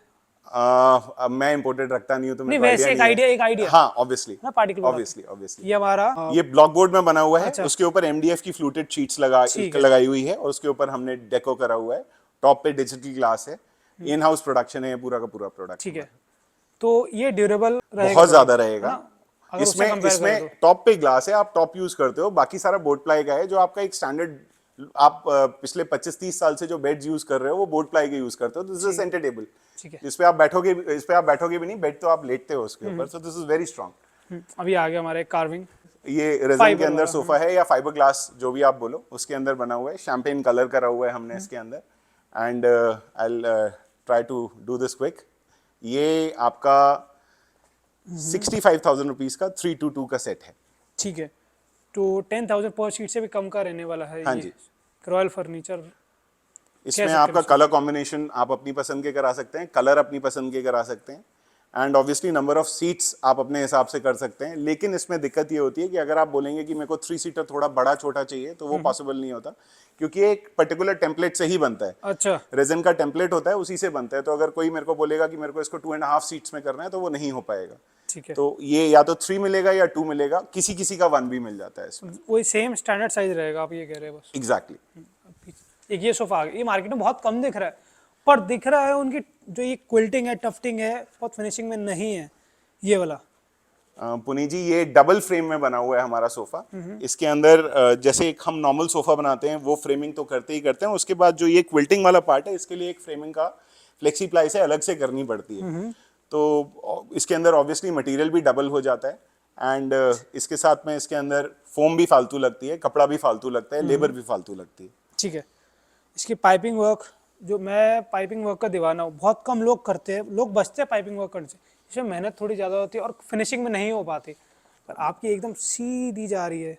अब मैं इंपोर्टेड रखता नहीं हूँ तो नहीं, वैसे एक आइडिया। हाँ, ऑब्वियसली ना, पार्टिकल ऑब्वियसली ये हमारा ये ब्लॉक बोर्ड में बना हुआ है। अच्छा। उसके ऊपर एमडीएफ की फ्लूटेड शीट्स लगाई हुई है और उसके ऊपर हमने डेको करा हुआ है। टॉप पे डिजिटल ग्लास है। इन हाउस प्रोडक्शन है पूरा का पूरा प्रोडक्ट। ठीक है, तो ये ड्यूरेबल रहेगा, बहुत ज्यादा रहेगा। अगर उससे compare करें इसमें तो। टॉप पे ग्लास है, आप टॉप यूज करते हो, बाकी सारा बोर्ड प्लाई का है जो आपका एक स्टैंडर्ड। आप पिछले 25-30 साल से जो बेड्स यूज कर रहे हो वो बोर्ड प्लाई के यूज करते हो। This is centre table. ठीक है। इस पे आप बैठोगे भी नहीं, बेड तो आप लेटते हो उसके ऊपर। सो दिस इज वेरी स्ट्रांग। अभी आ गया हमारे कार्विंग। ये रेजिन के अंदर सोफा है या फाइबर ग्लास जो भी आप बोलो, उसके अंदर बना हुआ है। शैंपेन कलर करा हुआ है हमने इसके अंदर। And I will try to do this quick. ये आपका 65,000 रुपीज का 322 का सेट है। ठीक है, तो 10,000 पर शीट से भी कम का रहने वाला है। हाँ ये जी। Royal furniture. इसमें आपका कलर कॉम्बिनेशन आप अपनी पसंद के करा सकते हैं, कलर अपनी पसंद के करा सकते हैं and obviously number of seats आप अपने हिसाब से कर सकते हैं। लेकिन इसमें दिक्कत ये होती है कि अगर आप बोलेंगे कि मेरे को 3 सीटर थोड़ा बड़ा छोटा चाहिए तो वो पॉसिबल नहीं होता, क्योंकि एक पर्टिकुलर टेम्पलेट से ही बनता है। अच्छा, रेजिन का टेम्पलेट होता है, उसी से बनता है। तो अगर कोई मेरे को बोलेगा कि मेरे को इसको 2.5 सीट्स में करना है तो वो नहीं हो पाएगा। ठीक है। तो ये या तो 3 मिलेगा या 2 मिलेगा, किसी किसी का 1 भी मिल जाता है इसमें। वही सेम स्टैंडर्ड साइज रहेगा, आप ये कह रहे हैं बस। एग्जैक्टली। एक ये सोफा आ गया, ये मार्केट में बहुत कम दिख रहा है, पर दिख रहा है उनकी जो ये क्विल्टिंग है, टफ्टिंग है, बहुत फिनिशिंग में नहीं है ये वाला। पुनी जी, ये डबल फ्रेम में बना हुआ है हमारा सोफा। इसके अंदर जैसे एक हम नॉर्मल सोफा बनाते हैं वो फ्रेमिंग तो करते ही करते हैं, उसके बाद जो ये क्विल्टिंग वाला पार्ट है इसके लिए एक फ्रेमिंग का फ्लेक्सी प्लाई से अलग से करनी पड़ती है। तो इसके अंदर ऑब्वियसली मटेरियल भी डबल हो जाता है एंड इसके साथ में इसके अंदर फोम भी फालतू लगती है, कपड़ा भी फालतू लगता है, लेबर भी फालतू लगती है। ठीक है। इसकी पाइपिंग वर्क, जो मैं पाइपिंग वर्क का दीवाना हूँ, बहुत कम लोग करते हैं, लोग बचते हैं पाइपिंग वर्क करने से। इसमें मेहनत थोड़ी ज़्यादा होती है और फिनिशिंग में नहीं हो पाती, पर आपकी एकदम सीधी जा रही है।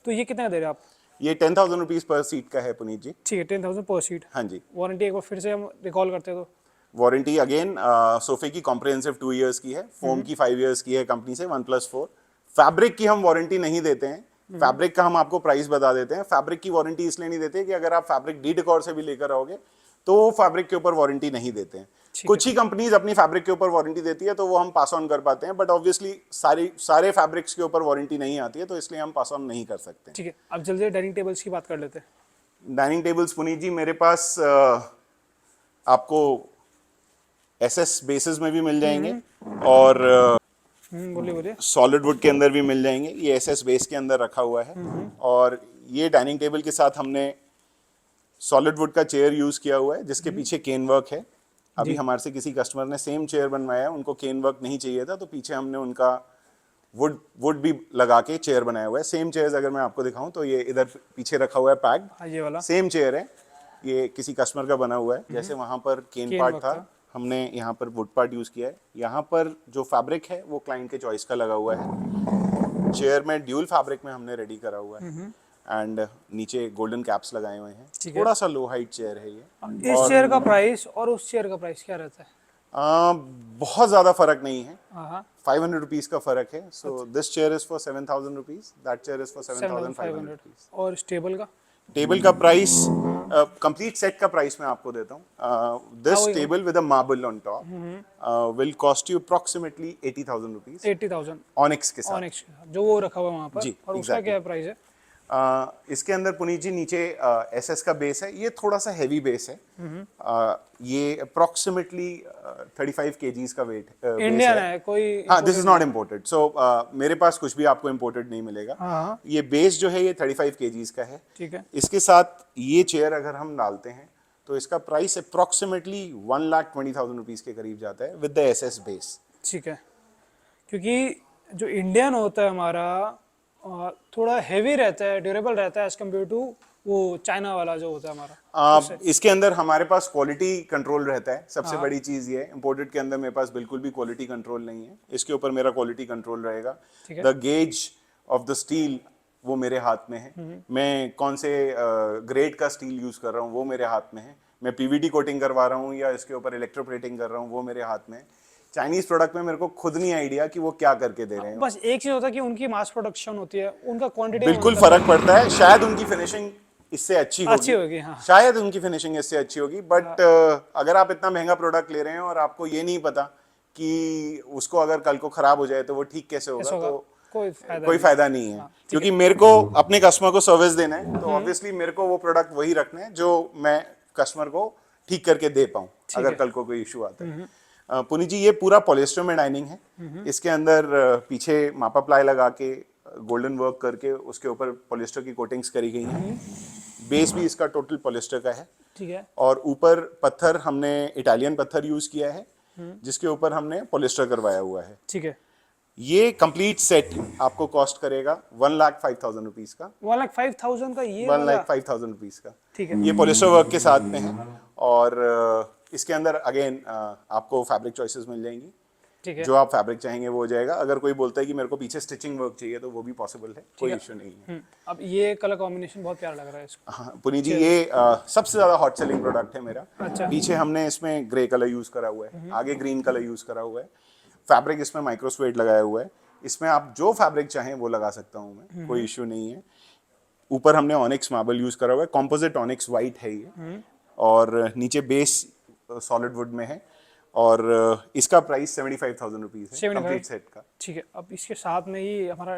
तो ये कितना दे रहे हैं आप? ये 10,000 रुपीज पर सीट का है पुनीत जी। ठीक है, 10,000 पर सीट। हाँ जी। वारंटी एक बार फिर से हम रिकॉल करते हैं तो? वारंटी अगेन सोफे की कॉम्प्रिहेंसिव 2 इयर्स की है, फोम की 5 इयर्स की है कंपनी से 1+4। फैब्रिक की हम वारंटी नहीं देते हैं, फैब्रिक का हम आपको प्राइस बता देते हैं। फैब्रिक की वारंटी इसलिए नहीं देते कि अगर आप फैब्रिक डी डेकोर से भी लेकर आओगे तो वो फैब्रिक के ऊपर वारंटी नहीं देते हैं। कुछ ही कंपनीज अपनी फैब्रिक के ऊपर वारंटी देती है तो वो हम पास ऑन कर पाते हैं, बट ऑब्वियसली सारे फैब्रिक्स के ऊपर वारंटी नहीं आती है तो इसलिए हम पास ऑन नहीं कर सकते। ठीक है, अब जल्दी डाइनिंग टेबल्स की बात कर लेते हैं। डाइनिंग टेबल्स पुनीत जी मेरे पास आपको एसएस बेसिस में भी मिल जाएंगे और बोलिए। सॉलिड वुड के अंदर भी मिल जाएंगे। ये एसएस बेस के अंदर रखा हुआ है और ये डाइनिंग टेबल के साथ हमने सॉलिड वुड का चेयर यूज किया हुआ है जिसके पीछे केन वर्क है। अभी हमारे से किसी कस्टमर ने सेम चेयर बनवाया है, उनको केन वर्क नहीं चाहिए था तो पीछे हमने उनका वुड भी लगा के चेयर बनाया हुआ है। सेम चेयर्स अगर मैं आपको दिखाऊं तो ये इधर पीछे रखा हुआ है पैक, ये वाला सेम चेयर है, ये किसी कस्टमर का बना हुआ है। जैसे वहां पर केन पार्ट था, हमने यहाँ पर वुड पार्ट यूज किया है। यहाँ पर जो फैब्रिक है वो क्लाइंट के चॉइस का लगा हुआ है। चेयर में ड्यूल फैब्रिक में हमने रेडी करा हुआ है एंड नीचे गोल्डन कैप्स लगाए हुए हैं। थोड़ा सा लो हाइट चेयर है ये। इस चेयर का प्राइस और उस चेयर का प्राइस क्या रहता है? बहुत ज्यादा फर्क नहीं है, हाँ, 500 रुपीज का फर्क है। So this chair is for 7,000 rupees, that chair is for 7,500 rupees. और इस टेबल का? टेबल का प्राइस कंप्लीट सेट का प्राइस मैं आपको देता हूँ. This table with a marble on top will cost you approximately 80,000 rupees 80,000 onyx के साथ. ऑनिक्स जो वो रखा हुआ है वहाँ पर, जी, और उसका exactly. क्या प्राइस है? इसके अंदर पुनीत जी नीचे एसएस का बेस है. ये थोड़ा सा हैवी बेस है. ये अप्रॉक्सीमेटली 35 केजीज का वेट इंडियन है कोई? हाँ, दिस इज नॉट इम्पोर्टेड. सो मेरे पास कुछ भी आपको इम्पोर्टेड नहीं मिलेगा. हाँ. ये बेस जो है ये 35 केजीज का है. ठीक है. इसके साथ ये चेयर अगर हम डालते हैं तो इसका प्राइस अप्रॉक्सीमेटली 1,20,000 रुपीज के करीब जाता है विद द एसएस बेस. ठीक है, क्योंकि जो इंडियन होता है हमारा थोड़ा हैवी रहता है, ड्यूरेबल रहता है एज कम्पेयर टू वो चाइना वाला जो होता है हमारा. इसके अंदर हमारे पास क्वालिटी कंट्रोल रहता है. सबसे बड़ी चीज ये है, इंपोर्टेड के अंदर मेरे पास बिल्कुल भी क्वालिटी कंट्रोल नहीं है. इसके ऊपर मेरा क्वालिटी कंट्रोल रहेगा. The gauge of the steel वो मेरे हाथ में है. मैं कौन से ग्रेड का स्टील यूज कर रहा हूँ वो मेरे हाथ में है. मैं पीवीटी कोटिंग करवा रहा हूँ या इसके ऊपर इलेक्ट्रोप्लेटिंग कर रहा हूँ वो मेरे हाथ में है. चाइनीज प्रोडक्ट में मेरे को खुद नहीं आइडिया कि वो क्या करके दे रहे हैं. बस एक चीज होता है कि उनकी मास प्रोडक्शन होती है, उनका क्वांटिटी बिल्कुल फर्क पड़ता है. शायद उनकी फिनिशिंग इससे अच्छी होगी. हाँ. शायद उनकी फिनिशिंग इससे अच्छी होगी. बट अगर आप इतना महंगा प्रोडक्ट ले रहे हैं और आपको ये नहीं पता कि उसको अगर कल को खराब हो जाए तो वो ठीक कैसे होगा, तो कोई फायदा नहीं है. क्योंकि मेरे को अपने कस्टमर को सर्विस देना है, तो ऑब्वियसली मेरे को वो प्रोडक्ट वही रखना है जो मैं कस्टमर को ठीक करके दे पाऊँ अगर कल को कोई इशू आता है. पुनीत जी ये पूरा पॉलिएस्टर में डाइनिंग है. इसके अंदर पीछे मापा प्लाई लगा के गोल्डन वर्क करके उसके ऊपर पॉलिएस्टर की कोटिंग्स करी गई हैं. बेस भी इसका टोटल पॉलिएस्टर का है. ठीक है. और ऊपर पत्थर हमने इटालियन पत्थर यूज किया है जिसके ऊपर हमने पॉलिएस्टर करवाया हुआ है. ठीक है. ये कंप्लीट सेट आपको कॉस्ट करेगा 1,05,000 रुपीज का. 1,05,000 का ये 1,05,000 रुपीज का. ठीक है. ये पॉलिएस्टर वर्क के साथ में है. और इसके अंदर अगेन आपको फैब्रिक चॉइसेस मिल जाएंगी. ठीक है. जो आप फैब्रिक चाहेंगे वो हो जाएगा. अगर कोई बोलता है कि मेरे को पीछे स्टिचिंग वर्क चाहिए तो वो भी पॉसिबल है, कोई इश्यू नहीं है. अब ये कलर कॉम्बिनेशन बहुत प्यारा लग रहा है इसको. हाँ पुनीत जी ये सबसे ज्यादा हॉट सेलिंग प्रोडक्ट है मेरा. अच्छा. पीछे हमने इसमें ग्रे कलर यूज करा हुआ है, आगे ग्रीन कलर यूज करा हुआ है. फैब्रिक इसमें माइक्रोस्वेड लगाया हुआ है. इसमें आप जो फैब्रिक चाहें वो लगा सकता हूँ मैं, कोई इश्यू नहीं है. ऊपर हमने ऑनिक्स मार्बल यूज करा हुआ है. कॉम्पोजिट ऑनिक्स व्हाइट है ये. और नीचे बेस सॉलिड वुड में है. और इसका प्राइस 75,000 रुपीज है कंप्लीट सेट का. ठीक है. अब इसके साथ में ही हमारा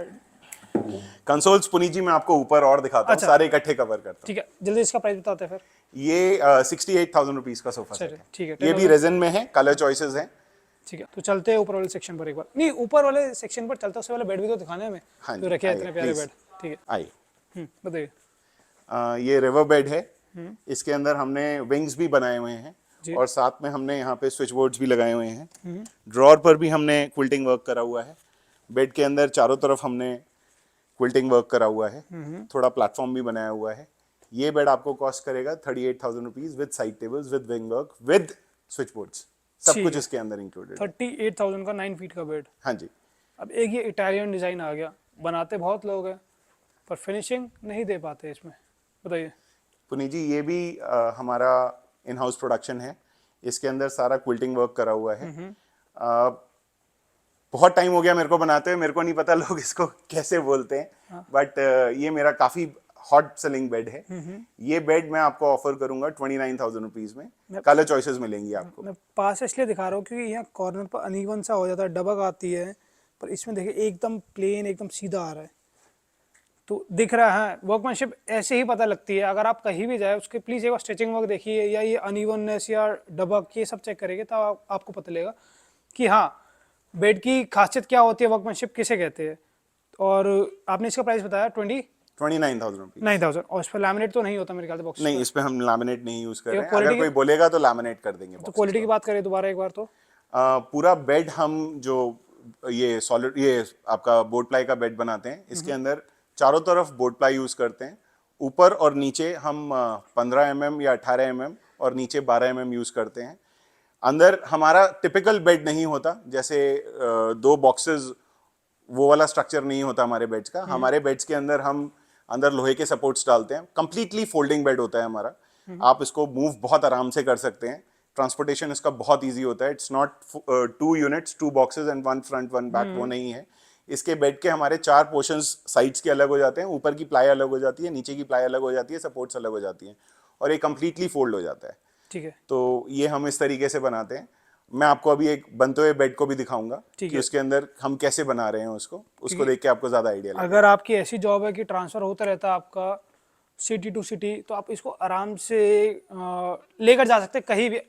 कंसोल्स पुनीत जी मैं आपको ऊपर और दिखाता हूँ. सारे इकट्ठे कवर करता हूँ. ठीक है, जल्दी इसका प्राइस बताते हैं फिर. ये 68,000 रुपीज का सोफा सेट है. ठीक है. ये भी रेजन में है, कलर चॉइसेस हैं. ठीक है, तो चलते हैं ऊपर वाले सेक्शन पर एक बार. नहीं, ऊपर वाले सेक्शन पर चलते उससे पहले बेड भी तो दिखाने हमें. हाँ जो रखे हैं इतने प्यारे बेड. ठीक है, आइए. बताइए. ये रिवर बेड है. इसके अंदर हमने विंग्स भी बनाए हुए हैं और साथ में हमने यहाँ पे स्विच बोर्ड्स भी लगाए हुए हैं. ड्रॉर पर भी हमने क्विल्टिंग वर्क करा हुआ है. बेड के अंदर चारों तरफ हमने क्विल्टिंग वर्क करा हुआ है. थोड़ा प्लेटफॉर्म भी बनाया हुआ है. ये बेड आपको कॉस्ट करेगा 38,000 rupees with side tables, with wing work, with switch boards, सब कुछ इसके अंदर इंक्लूडेड. 38,000 का 9 फीट का बेड. हाँ जी. अब एक ये इटालियन डिजाइन आ गया. बनाते बहुत लोग हैं पर फिनिशिंग नहीं दे पाते इसमें. बताइए पुनीत जी. ये भी हमारा इन हाउस प्रोडक्शन है. इसके अंदर सारा क्विल्टिंग वर्क करा हुआ है. बहुत टाइम हो गया मेरे को बनाते हुए, मेरे को नहीं पता लोग इसको कैसे बोलते हैं. बट ये मेरा काफी हॉट सेलिंग बेड है. ये बेड मैं आपको ऑफर करूंगा 29,000 रुपीज में. कलर चॉइसेस मिलेंगी आपको. मैं पास इसलिए दिखा रहा हूँ क्योंकि यहाँ कॉर्नर पर अनइवन सा हो जाता है, डबक आती है. पर इसमें देखिए एकदम प्लेन, एकदम सीधा आ रहा है. तो दिख रहा है वर्कमैनशिप ऐसे ही पता लगती है. अगर आप कहीं भी जाए उसके प्लीज़ एक बार स्टिचिंग वर्क देखिए या ये अनइवननेस या डबक ये सब चेक करेंगे तो आपको पता लगेगा कि हाँ बेड की खासियत क्या होती है, वर्कमैनशिप किसे कहते हैं. और आपने इसका प्राइस बताया 29,000 रुपीज. 9,000. और इस पर लैमिनेट तो नहीं होता मेरे ख्याल से बॉक्स? नहीं, इस पे हम लैमिनेट नहीं यूज कर रहे हैं. अगर कोई बोलेगा तो लैमिनेट कर देंगे. तो क्वालिटी की बात करें दोबारा एक बार तो पूरा बेड हम जो ये सॉलिड ये आपका बोर्ड प्लाई का बेड बनाते हैं, इसके अंदर चारों तरफ बोर्ड प्लाई यूज करते हैं. ऊपर और नीचे हम 15 mm या 18 mm और नीचे 12 mm यूज करते हैं. अंदर हमारा टिपिकल बेड नहीं होता, जैसे 2 बॉक्सेस वो वाला स्ट्रक्चर नहीं होता हमारे बेड्स का. हमारे बेड्स के अंदर हम अंदर लोहे के सपोर्ट्स डालते हैं. कंप्लीटली फोल्डिंग बेड होता है हमारा. आप इसको मूव बहुत आराम से कर सकते हैं. ट्रांसपोर्टेशन इसका बहुत इजी होता है. It's not 2 units, 2 boxes and 1 front 1 back, वो नहीं है. इसके बेड के हमारे 4 पोर्शंस साइड्स के अलग हो जाते हैं, ऊपर की प्लाई अलग हो जाती है, नीचे की प्लाई अलग हो जाती है, सपोर्ट्स अलग हो जाती हैं और ये कंप्लीटली फोल्ड हो जाता है। ठीक है। तो ये हम इस तरीके से बनाते हैं। मैं आपको अभी एक बनते हुए बेड को भी दिखाऊंगा कि उसके अंदर हम कैसे बना रहे हैं उसको देख के आपको ज़्यादा आइडिया लगेगा। अगर आपकी ऐसी जॉब है कि ट्रांसफ़र होता रहता है आपका सिटी टू सिटी, तो आप इसको आराम से लेकर जा सकते हैं, कहीं भी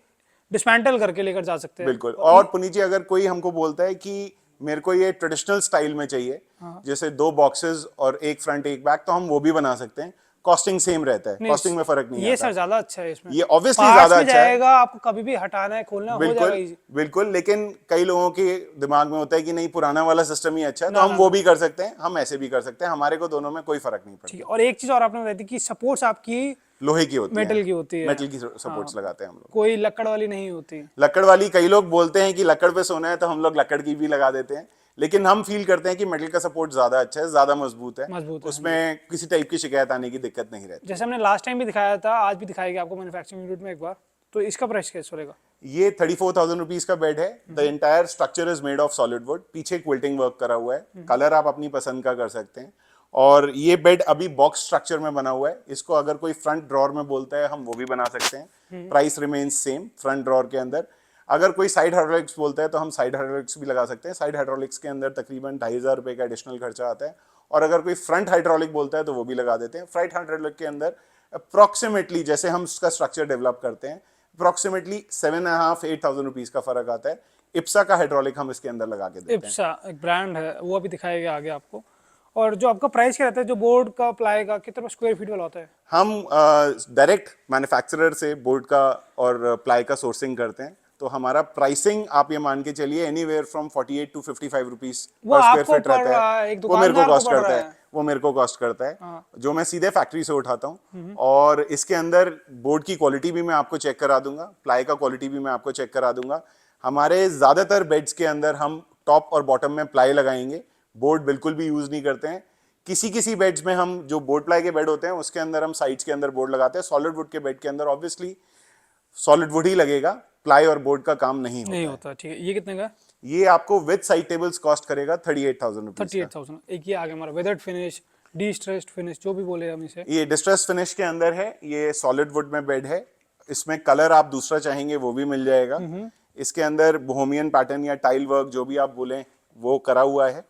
डिसमेंटल करके लेकर जा सकते हैं। बिल्कुल। और पुनीत जी, अगर कोई हमको बोलता है कि मेरे को ये ट्रेडिशनल स्टाइल में चाहिए, जैसे 2 बॉक्सेस और एक फ्रंट एक बैक, तो हम वो भी बना सकते हैं। कॉस्टिंग सेम रहता है, कॉस्टिंग में फर्क नहीं ये आता। सर ज्यादा अच्छा है इसमें, ये ऑब्वियसली Parts ज्यादा में अच्छा है, जाएगा, आपको कभी भी हटाना है खोलना हो जाएगा बिल्कुल easy। बिल्कुल। लेकिन कई लोगों के दिमाग में होता है कि नहीं, पुराना वाला सिस्टम ही अच्छा है, तो हम वो भी कर सकते हैं, हम ऐसे भी कर सकते हैं, हमारे को दोनों में कोई फर्क नहीं ठीक है। पड़ता। और एक चीज और आपने बताई थी कि सपोर्ट्स आपकी लोहे की होती है, मेटल की होती है, मेटल की सपोर्ट्स लगाते हैं हम लोग, कोई लकड़ वाली नहीं होती। लकड़ वाली कई लोग बोलते हैं कि लकड़ पे सोना है, तो हम लोग लकड़ की भी लगा देते हैं, लेकिन हम फील करते हैं कि मेटल का सपोर्ट ज्यादा अच्छा है, ज्यादा मजबूत है, उसमें किसी टाइप की शिकायत आने की दिक्कत नहीं रहती। जैसे हमने लास्ट टाइम भी दिखाया था, आज भी दिखाएगा आपको मैन्युफैक्चरिंग यूनिट में एक बार, तो इसका प्राइस कैसे चलेगा? ये 34,000 रुपीज का बेड है। The entire structure is made of solid wood, पीछे क्विल्टिंग वर्क करा हुआ है, कलर आप अपनी पसंद का कर सकते हैं। और ये बेड अभी बॉक्स स्ट्रक्चर में बना हुआ है, इसको अगर कोई फ्रंट ड्रॉर में बोलता है, हम वो भी बना सकते हैं। Price remains same front drawer के अंदर। अगर कोई साइड हाइड्रोलिक्स बोलता है तो हम साइड हाइड्रोलिक्स भी लगा सकते हैं। साइड हाइड्रोलिक्स के अंदर तकरीबन 2,500 रुपये का एडिशनल खर्चा आता है। और अगर कोई फ्रंट हाइड्रोलिक बोलता है तो वो भी लगा देते हैं। फ्रंट हाइड्रोलिक के अंदर अप्रॉक्सीमेटली, जैसे हम उसका स्ट्रक्चर डेवलप करते हैं, अप्रॉक्सीमेटली 7,500-8,000 रुपीज का फर्क आता है। इप्सा का हाइड्रोलिक हम इसके अंदर लगा के देते हैं। इप्सा एक ब्रांड है, वो अभी दिखाएगा आगे आपको। और जो आपका प्राइस क्या रहता है, जो बोर्ड का प्लाई का कितना स्क्वायर फीट वाला होता है? हम डायरेक्ट मैन्युफैक्चरर से बोर्ड का और प्लाई का सोर्सिंग करते हैं, तो हमारा प्राइसिंग आप ये मान के चलिए एनीवेयर फ्रॉम 48 to 55 रुपीज वो पर स्क्वायर आपको फीट पड़ रहता रहा है, है। एक वो मेरे को दुकानदार को कॉस्ट पड़ करता रहा है, है। वो मेरे को कॉस्ट करता है, जो मैं सीधे फैक्ट्री से उठाता हूँ। और इसके अंदर बोर्ड की क्वालिटी भी मैं आपको चेक करा दूंगा, प्लाई का क्वालिटी भी मैं आपको चेक करा दूंगा। हमारे ज्यादातर बेड्स के अंदर हम टॉप और बॉटम में प्लाई लगाएंगे, बोर्ड बिल्कुल भी यूज नहीं करते हैं। किसी बेड्स में हम, जो बोर्ड प्लाई के बेड होते हैं उसके अंदर हम साइड्स के अंदर बोर्ड लगाते हैं। सॉलिड वुड के बेड के अंदर ऑब्वियसली सॉलिड वुड ही लगेगा, प्लाई और बोर्ड का काम नहीं होता। ठीक है। ये कितने का? ये आपको विद साइड टेबल्स कॉस्ट करेगा 38,000 रुपीज। 38,000। एक ये आगे हमारा वेदर्ड फिनिश, डिस्ट्रेस्ड फिनिश, जो भी बोले हम इसे। ये डिस्ट्रेस फिनिश के अंदर है, ये सॉलिड वुड में बेड है। इसमें कलर आप दूसरा चाहेंगे वो भी मिल जाएगा। इसके अंदर बोहेमियन पैटर्न या टाइल वर्क जो भी आप बोले वो करा हुआ है।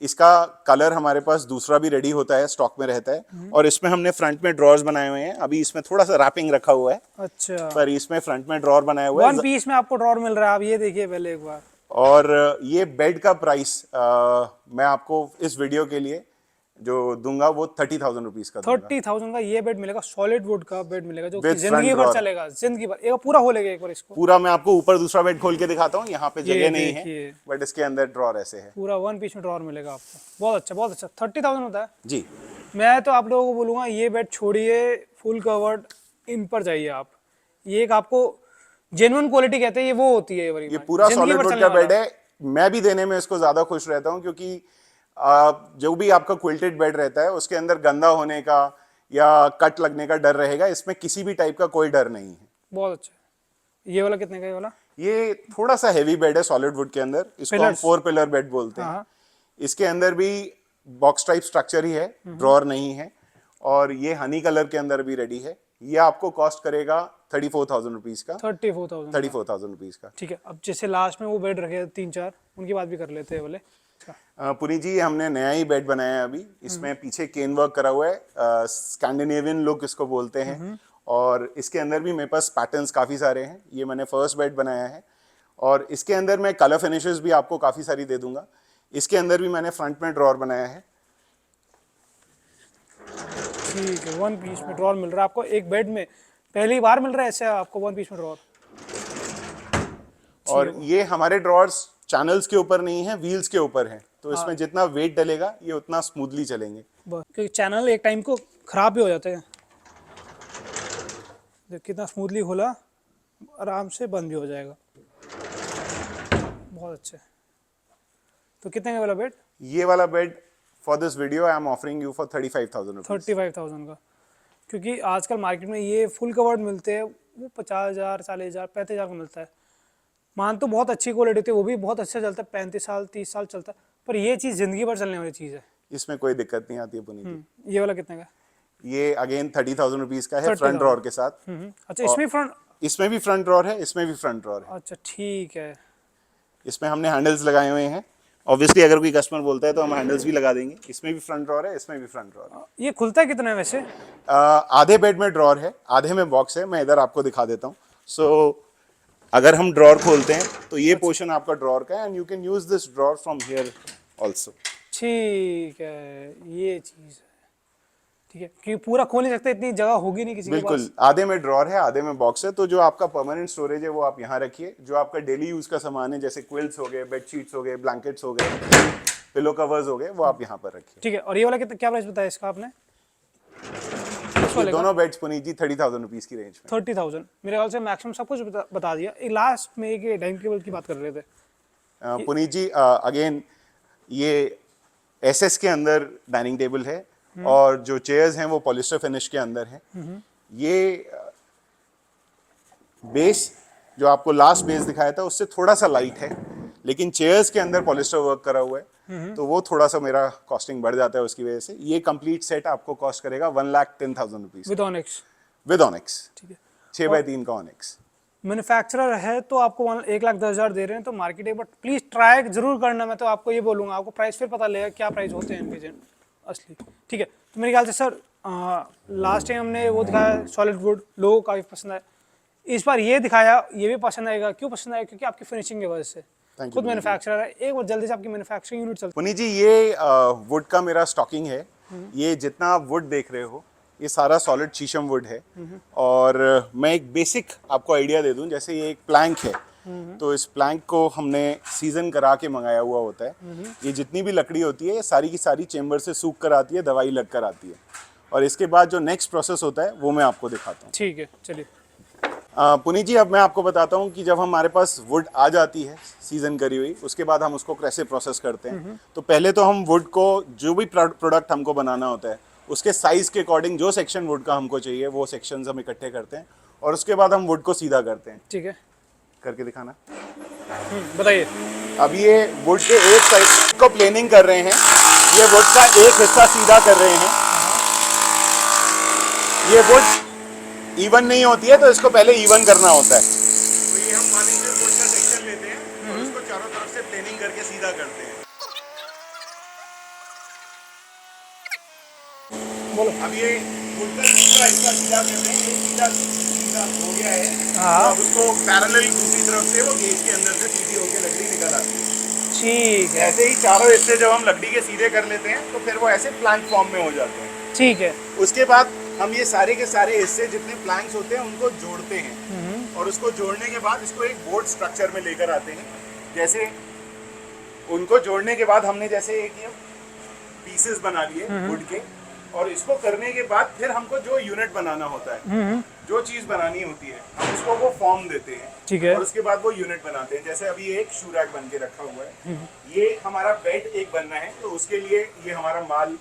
इसका कलर हमारे पास दूसरा भी रेडी होता है, स्टॉक में रहता है। और इसमें हमने फ्रंट में ड्रॉर्स बनाए हुए हैं। अभी इसमें थोड़ा सा रैपिंग रखा हुआ है, अच्छा, पर इसमें फ्रंट में ड्रॉर बनाया हुआ है। वन पीस में आपको ड्रॉर मिल रहा है, आप ये देखिए पहले एक बार। और ये बेड का प्राइस मैं आपको इस वीडियो के लिए जो दूंगा वो 30,000 रुपीज का दूंगा। 30,000 का ये बेड मिलेगा, सॉलिड वुड का बेड मिलेगा, जो कि With जिंदगी front भर drawer। चलेगा, जिंदगी भर। एक पूरा खोलेगा एक बार इसको, पूरा मैं आपको ऊपर दूसरा बेड खोल के दिखाता हूँ, यहाँ पे ये जगह नहीं देखिए। है, बट इसके अंदर ड्रॉर ऐसे है। पूरा वन पीस में ड्रॉर मिलेगा आपको। बहुत अच्छा, बहुत अच्छा। 30,000 होता है। जी, मैं तो आप लोगों को बोलूंगा, ये बेड छोड़िए, फुल कवर्ड इन पर जाइए आप। ये एक आपको जेन्युइन क्वालिटी कहते हैं, ये वो होती है ये पूरा सॉलिड वुड का बेड है। मैं भी देने में इसको ज्यादा खुश रहता हूँ, क्योंकि जो भी आपका क्विल्टेड बेड रहता है उसके अंदर गंदा होने का या कट लगने का डर रहेगा, इसमें किसी भी टाइप का कोई डर नहीं है। बहुत अच्छा। ये वाला कितने का? ये वाला ये थोड़ा सा हेवी बेड है सॉलिड वुड के अंदर, इसको हम 4 पिलर बेड बोलते हैं। इसके अंदर भी बॉक्स टाइप स्ट्रक्चर ही है, ड्रॉर नहीं है। और ये हनी कलर के अंदर भी रेडी है। ये आपको कॉस्ट करेगा 34,000 रुपीज का। 34,000 रुपीज का। ठीक है। अब जैसे लास्ट में वो बेड रखे 3-4, उनकी बात भी कर लेते हैं बोले। पुनी जी, हमने नया ही बेड बनाया है अभी। इसमें पीछे केन वर्क करा हुआ है, स्कैंडिनेवियन लुक इसको बोलते हैं। और इसके अंदर भी मेरे पास पैटर्न्स काफ़ी सारे हैं। ये मैंने फर्स्ट बेड बनाया है। और इसके अंदर मैं कलर फिनिशेस भी आपको काफ़ी सारी दे दूंगा। इसके अंदर भी मैंने फ्रंट में ड्रॉर बनाया है। ठीक है। वन पीस में ड्रॉर मिल रहा है आपको एक बेड में, पहली बार मिल रहा है ऐसे आपको वन पीस में ड्रॉर। और ये हमारे ड्रॉर्स चैनल्स के ऊपर नहीं है, व्हील्स के ऊपर है, तो इसमें जितना वेट डलेगा ये उतना स्मूथली चलेंगे। क्योंकि चैनल एक टाइम को खराब भी हो जाते हैं। कितना स्मूथली खोला, आराम से बंद भी हो जाएगा। बहुत अच्छा। तो कितने का वाला बेड? ये वाला bed for this video I am offering you for 35,000 rupees. 35,000 का। क्योंकि आजकल मार्केट में ये फुल कवर्ड मिलते हैं, वो 50,000, 40,000, 35,000 का मिलता है। मान तो बहुत अच्छी क्वालिटी होती है, वो भी बहुत अच्छा चलता है, 35 साल 30 साल चलता है। पर ये चीज जिंदगी भर चलने वाली चीज है। इसमें कोई दिक्कत नहीं आती है पुनीत जी। ये वाला कितने का? ये अगेन 30,000 रुपीज का है 30,000 फ्रंट ड्रॉर के साथ। अच्छा, इसमें फ्रंट, इसमें भी फ्रंट ड्रॉर है, इसमें भी फ्रंट ड्रॉर है। अच्छा ठीक है। इसमें हमने हैंडल्स लगाए हुए हैं। ऑब्वियसली अगर कोई कस्टमर बोलता है तो हम हैंडल्स भी लगा देंगे। इसमें भी फ्रंट ड्रॉर है, इसमें भी फ्रंट ड्रॉर है। ये खुलता है कितना है वैसे? आधे बेड में ड्रॉर है, आधे में बॉक्स है। मैं इधर आपको दिखा देता हूँ। सो अगर हम ड्रॉर खोलते हैं तो ये पोर्शन आपका ड्रॉर का है and you can use this drawer from here also. ठीक है, ये चीज है। ठीक है, क्योंकि पूरा खोल नहीं सकते, इतनी जगह होगी नहीं किसी के पास। बिल्कुल, आधे में ड्रॉर है, आधे में बॉक्स है। तो जो आपका परमानेंट स्टोरेज है वो आप यहाँ रखिए। जो आपका डेली यूज का सामान है जैसे क्विल्ट्स हो गए, बेडशीट्स हो गए, ब्लैंकेट्स हो गए, पिलो कवर्स हो गए, वो आप यहाँ पर रखिए। ठीक है, और ये वाला कितना, क्या प्राइस बताया इसका आपने? ये दोनों बेड्स पुनीत जी 30,000 रुपीज की रेंज में। 30,000 मेरे ख्याल से मैक्सिमम सब कुछ बता दिया। एक लास्ट में एक डाइनिंग टेबल की बात कर रहे थे पुनीत जी। अगेन ये एसएस के अंदर डाइनिंग टेबल है और जो चेयर्स हैं वो पॉलिस्टर फिनिश के अंदर है। ये बेस जो आपको लास्ट बेस दिखाया था उससे थोड़ा सा लाइट है, लेकिन चेयर्स के अंदर पॉलिस्टर वर्क करा हुआ है तो वो थोड़ा सा मेरा कॉस्टिंग बढ़ जाता है उसकी वजह से। ये कंप्लीट सेट आपको कॉस्ट करेगा 1,10,000 rupees with onyx. With onyx. ठीक है, 6x3 का ऑनिक्स। मैन्युफैक्चरर है तो आपको 1,10,000 दे रहे हैं तो मार्केट एक बार प्लीज ट्राई जरूर करना। मैं तो आपको ये बोलूंगा, आपको प्राइस फिर पता लगेगा क्या प्राइस होते हैं इनके असली। ठीक है, तो मेरे ख्याल से सर लास्ट टाइम हमने वो दिखाया सॉलिड वुड, लोगों को काफ़ी पसंद आया। इस बार ये दिखाया, ये भी पसंद आएगा। क्यों पसंद आएगा? क्योंकि आपकी फिनिशिंग की वजह से। खुद मैन्युफैक्चरर है। एक बार जल्दी से आपकी मैन्युफैक्चरिंग यूनिट चलती है। पुनीत जी ये वुड का मेरा स्टॉकिंग है। ये जितना आप वुड देख रहे हो ये सारा सॉलिड शीशम वुड है। और मैं एक बेसिक आपको आइडिया दे दूं, जैसे ये एक प्लैंक है तो इस प्लैंक को हमने सीजन करा के मंगाया हुआ होता है। ये जितनी भी लकड़ी होती है ये सारी की सारी चेम्बर से सूख कर आती है, दवाई लग कर आती है, और इसके बाद जो नेक्स्ट प्रोसेस होता है वो मैं आपको दिखाता हूँ। ठीक है, चलिए। पुनीत जी अब मैं आपको बताता हूँ कि जब हमारे पास वुड आ जाती है सीजन करी हुई, उसके बाद हम उसको कैसे प्रोसेस करते हैं। तो पहले तो हम वुड को, जो भी प्रोडक्ट हमको बनाना होता है उसके साइज के अकॉर्डिंग जो सेक्शन वुड का हमको चाहिए वो सेक्शंस हम इकट्ठे करते हैं और उसके बाद हम वुड को सीधा करते हैं। ठीक है, करके दिखाना। बताइए। अब ये वुड के एक साइड को प्लेनिंग कर रहे हैं, ये वुड का एक हिस्सा सीधा कर रहे हैं। ये वुड इवन नहीं होती है तो इसको पहले इवन करना होता है। तो ये हम मान लीजिए वुड का सेक्शन लेते हैं और उसको चारों तरफ से प्लेनिंग करके सीधा करते हैं। बोलो। अब ये वुड का दूसरा हिस्सा सीधा कर रहे हैं, ये सीधा हो गया है। हाँ। अब उसको पैरेलल दूसरी तरफ से वो गेज के अंदर से सीधी होकर लकड़ी निकल आती है। ठीक है, ऐसे ही चारों हिस्से जब हम लकड़ी के सीधे कर लेते हैं तो फिर वो ऐसे प्लैंक फॉर्म में हो जाते हैं। ठीक है। उसके बाद हम ये सारे के सारे हिस्से जितने प्लैंक्स होते हैं उनको जोड़ते हैं और उसको जोड़ने के बाद इसको एक बोर्ड स्ट्रक्चर में लेकर आते हैं। जैसे उनको जोड़ने के बाद हमने जैसे एक ये पीसेस बना लिए वुड के, और इसको करने के बाद फिर हमको जो यूनिट बनाना होता है, जो चीज बनानी होती है, हम उसको वो फॉर्म देते हैं। ठीक है। और उसके बाद वो यूनिट बनाते हैं। जैसे अभी एक शू रैक बन के रखा हुआ है, ये हमारा बेड एक बनना है तो उसके लिए ये हमारा माल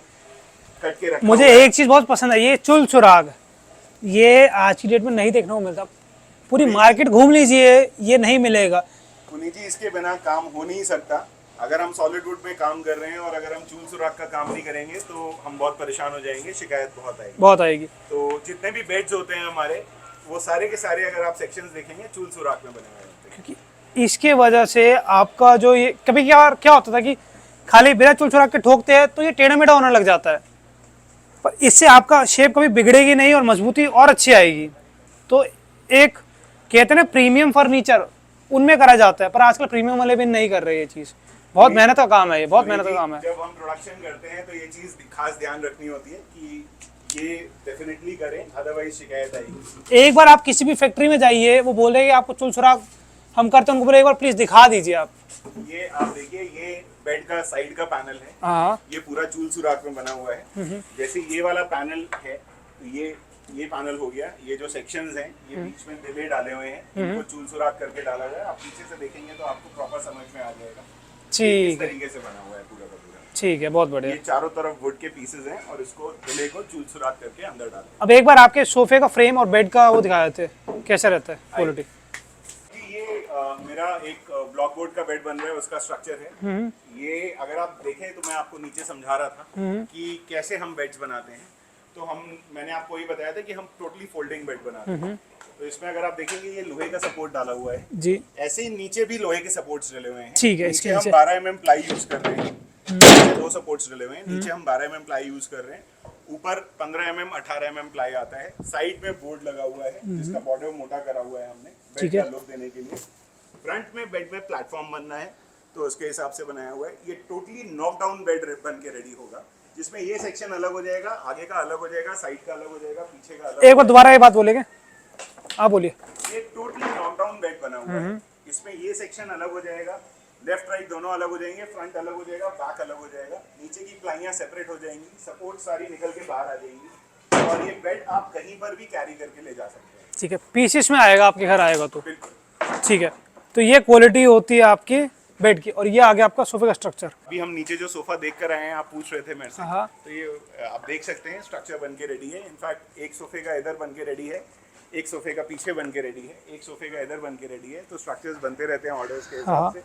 कट के रखा मुझे हुआ है। एक चीज बहुत पसंद है, ये चुल सुराग। ये आज की डेट में नहीं देखने को मिलता। पूरी मार्केट घूम लीजिए, ये नहीं मिलेगा। पुनीत जी इसके बिना काम हो नहीं सकता। अगर हम सॉलिड वुड में काम कर रहे हैं और अगर हम चूल सुराख का काम नहीं करेंगे तो हम बहुत परेशान हो जाएंगे, शिकायत बहुत आएगी। तो जितने भी बेड्स होते हैं हमारे, वो सारे के सारे अगर आप सेक्शंस देखेंगे चूल सुराख में बने हुए होते हैं। क्योंकि इसके वजह से आपका जो ये कभी क्या होता था कि खाली बिना चुल सुराख के ठोकते हैं तो ये टेढ़ा मेढ़ा होने लग जाता है, पर इससे आपका शेप कभी बिगड़ेगी नहीं और मजबूती और अच्छी आएगी। तो एक कहते हैं ना प्रीमियम फर्नीचर, उनमें करा जाता है, पर आजकल प्रीमियम वाले भी नहीं कर रहे ये चीज़। बहुत मेहनत का काम है ये, बहुत मेहनत का काम है। जब हम प्रोडक्शन करते हैं तो ये चीज खास ध्यान रखनी होती है कि ये डेफिनेटली करें, अदरवाइज शिकायत आएगी। एक बार आप किसी भी फैक्ट्री में जाइए, वो बोलेंगे आपको चुल सुराख हम करते हैं, उनको बोले एक बार प्लीज दिखा दीजिए आप। ये आप देखिए, ये बेड का साइड का पैनल है। हाँ, ये पूरा चूल सुराख में बना हुआ है। जैसे ये वाला पैनल है तो ये पैनल हो गया। ये जो सेक्शंस हैं ये बीच में दिले डाले हुए हैं, इनको चूल सुराख करके डाला हुआ है। आप पीछे से देखेंगे तो आपको प्रॉपर समझ में आ जाएगा ठीक इस तरीके से बना हुआ है पूरा का पूरा। ठीक है, बहुत बढ़िया। ये चारों तरफ वुड के पीसेस हैं और इसको दिले को चूल सुराख करके अंदर डालते हैं। अब एक बार आपके सोफे का फ्रेम और बेड का वो दिखा देते कैसा रहता है क्वालिटी। ये मेरा एक ब्लॉक बोर्ड का बेड बन रहा है, उसका स्ट्रक्चर है। ये अगर आप देखें तो मैं आपको नीचे समझा रहा था कि कैसे हम बेड्स बनाते हैं। तो मैंने आपको ये बताया था कि हम टोटली फोल्डिंग बेड बनाते हैं। तो इसमें अगर आप देखेंगे ये लोहे का सपोर्ट डाला हुआ है जी। ऐसे ही नीचे भी लोहे के सपोर्ट्स डले हुए हैं। ठीक है, नीचे इसके हम नीचे 12 mm प्लाई यूज कर रहे हैं। 2 सपोर्ट्स डले हुए हैं, नीचे हम 12 mm प्लाई यूज कर रहे हैं। ऊपर 15 mm 18 mm प्लाई आता है। साइड में बोर्ड लगा हुआ है जिसका बॉर्डर मोटा करा हुआ है हमने बेड ठीक है। का लुक देने के लिए। फ्रंट में बेड में प्लेटफॉर्म बनना है तो उसके हिसाब से बनाया हुआ है। ये टोटली नॉक डाउन बेड बन के रेडी होगा, जिसमें ये सेक्शन अलग हो जाएगा, आगे का अलग हो जाएगा, साइड का अलग हो जाएगा, पीछे का अलग। एक बार दोबारा ये बात बोलेंगे, आप बोलिए। ये टोटली नॉक डाउन बेड बना हुआ है। इसमें ये सेक्शन अलग हो जाएगा, लेफ्ट राइट दोनों अलग हो जाएंगे, फ्रंट अलग हो जाएगा, बैक अलग हो जाएगा, नीचे की प्लाइयां सेपरेट हो जाएंगी, सपोर्ट सारी निकल के बाहर आ जाएंगी और ये बेड आप कहीं पर भी कैरी करके ले जा सकते हैं। ठीक है, पीसेस में आएगा आपके घर आएगा तो। बिल्कुल ठीक है, तो ये क्वालिटी होती है आपकी बेड की। और ये आगे आपका सोफे का स्ट्रक्चर। अभी हम नीचे जो सोफा देख कर आए हैं, आप पूछ रहे थे मेरे से, हाँ। तो ये आप देख सकते हैं स्ट्रक्चर बन के रेडी है। इनफैक्ट एक सोफे का इधर बन के रेडी है, एक सोफे का पीछे बन के रेडी है, एक सोफे का इधर बन के रेडी है। तो स्ट्रक्चर्स बनते रहते हैं ऑर्डर्स के हिसाब से।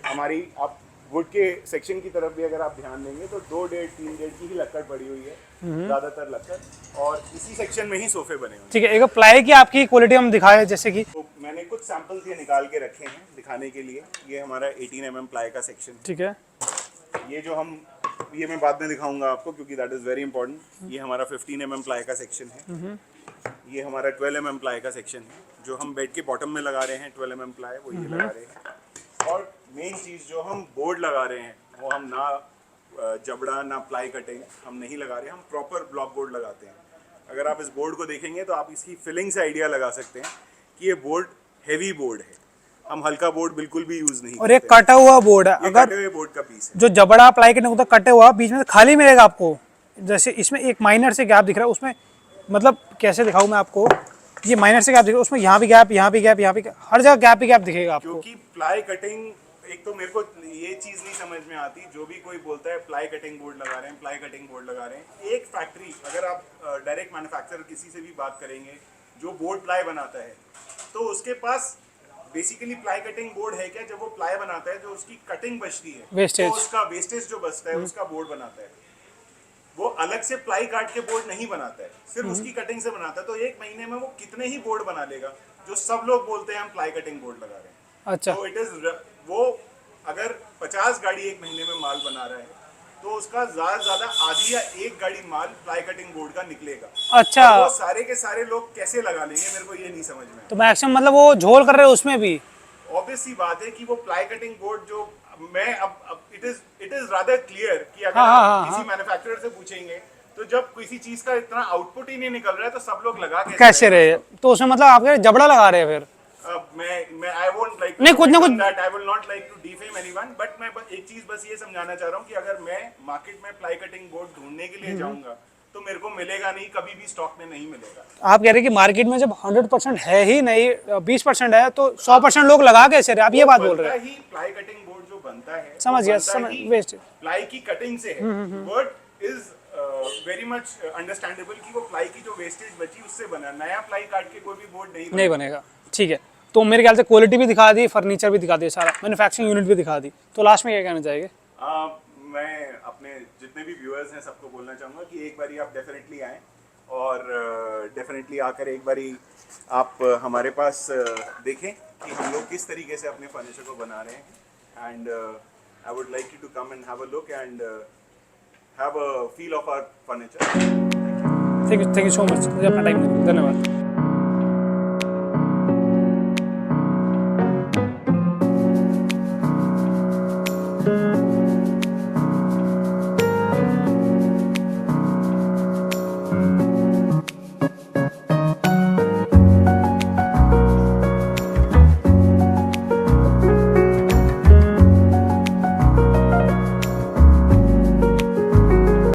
हमारी आप वुड के सेक्शन की तरफ भी अगर आप ध्यान देंगे तो 2 डेढ़ 3 डेढ़ की ही लक्कड़ पड़ी हुई है, ज्यादातर लक्कड़, और इसी सेक्शन में ही सोफे बने हुए हैं। ठीक है, एक प्लाई की आपकी क्वालिटी हम दिखाए, जैसे कि तो मैंने कुछ सैंपल्स ये निकाल के रखे हैं दिखाने के लिए। ये हमारा 18 mm प्लाई का सेक्शन। ठीक है, ये जो ये मैं बाद में दिखाऊंगा आपको क्योंकि दैट इज़ वेरी इंपॉर्टेंट। ये हमारा 15 mm प्लाई का सेक्शन है। ये हमारा 12 mm प्लाई का सेक्शन है। जो हम बेड के बॉटम में लगा रहे हैं 12 mm प्लाई, वो ये लगा रहे हैं। और मेन चीज़ जो हम बोर्ड लगा रहे हैं वो हम ना जबड़ा ना प्लाई कटिंग हम नहीं लगा रहे, हम प्रॉपर ब्लॉक बोर्ड लगाते हैं। अगर आप इस बोर्ड को देखेंगे तो आप इसकी फिलिंग से आइडिया लगा सकते हैं कि ये बोर्ड हैवी बोर्ड है। हम हल्का बोर्ड बिल्कुल भी यूज नहीं और ये करते। कटा हुआ बोर्ड है। ये अगर कटे हुए बोर्ड का पीस है। जो जबड़ा प्लाई के नहीं कटे हुआ, बीच में खाली मिलेगा आपको। जैसे इसमें एक माइनर से गैप दिख रहा है, उसमें मतलब कैसे दिखाऊं मैं आपको, ये माइनर से गैप दिख रहा है, उसमें यहाँ भी गैप, यहाँ भी गैप, यहाँ भी गैप, हर जगह गैप ही गैप दिखेगा आपको। क्योंकि प्लाई कटिंग, एक तो मेरे को ये चीज नहीं समझ में आती, जो भी कोई बोलता है प्लाई कटिंग बोर्ड लगा रहे हैं, प्लाई कटिंग बोर्ड लगा रहे हैं। एक फैक्ट्री, अगर आप डायरेक्ट मैन्युफैक्चरर किसी से भी बात करेंगे जो बोर्ड प्लाई बनाता है, तो उसके पास बेसिकली प्लाई कटिंग बोर्ड है क्या? जब वो प्लाई बनाता है, जो उसकी कटिंग बचती है, वेस्टेज, तो उसका वेस्टेज जो बचता है उसका बोर्ड बनाता है। वो अलग से प्लाई काट के बोर्ड नहीं बनाता है, सिर्फ उसकी कटिंग से बनाता है। तो एक महीने में वो कितने ही बोर्ड बना लेगा, जो सब लोग बोलते हैं हम प्लाई कटिंग बोर्ड लगा रहे हैं। अच्छा, तो इट इज वो अगर 50 गाड़ी एक महीने में माल बना रहा है तो उसका ज्यादा से ज्यादा आधी या एक गाड़ी माल प्लाई कटिंग बोर्ड का निकलेगा। अच्छा, और वो सारे के सारे लोग कैसे लगा लेंगे, मेरे को ये नहीं समझ में। तो मैक्सिमम मतलब वो झोल कर रहे हैं उसमें भी। ऑब्वियस सी बात है कि वो प्लाई कटिंग बोर्ड जो मैं अब इट इज रादर क्लियर कि अगर आप किसी मैन्युफैक्चरर से पूछेंगे तो जब किसी चीज का इतना आउटपुट ही नहीं निकल रहा है तो सब लोग लगा कैसे रहे। तो उसमें मतलब आपके जबड़ा लगा रहे हैं फिर। मैं आई वोंट लाइक नहीं, कुछ ना कुछ that I will not like to defame anyone, but मैं एक चीज बस ये समझाना चाह रहा हूँ कि अगर मैं मार्केट में प्लाई कटिंग बोर्ड ढूंढने के लिए जाऊंगा तो मेरे को मिलेगा नहीं, कभी भी स्टॉक में नहीं मिलेगा। आप कह रहे हैं कि मार्केट में जब 100% है ही नहीं, 20% है, तो 100% लोग लगा कैसे रहे? आप ये बात बोल रहे हैं। ही प्लाई कटिंग बोर्ड जो बनता है, समझ गया, वेस्ट प्लाई की कटिंग से है। Word is very much understandable कि वो प्लाई की जो वेस्टेज बची उससे बना, नया प्लाई काट के कोई भी बोर्ड नहीं बनेगा। ठीक है, तो मेरे ख्याल से क्वालिटी भी दिखा दी, फर्नीचर भी दिखा दी, सारा मैन्युफैक्चरिंग यूनिट भी दिखा दी। तो लास्ट में क्या कहना चाहेंगे? मैं अपने जितने भी व्यूअर्स हैं सबको बोलना चाहूँगा कि एक बारी आप डेफिनेटली आएँ और डेफिनेटली आकर एक बारी आप हमारे पास देखें कि हम लोग किस तरीके से अपने फर्नीचर को बना रहे हैं। And I would like you to come and have a look and have a feel of our furniture. Thank you so much, मुझे अपना टाइम दिया, धन्यवाद।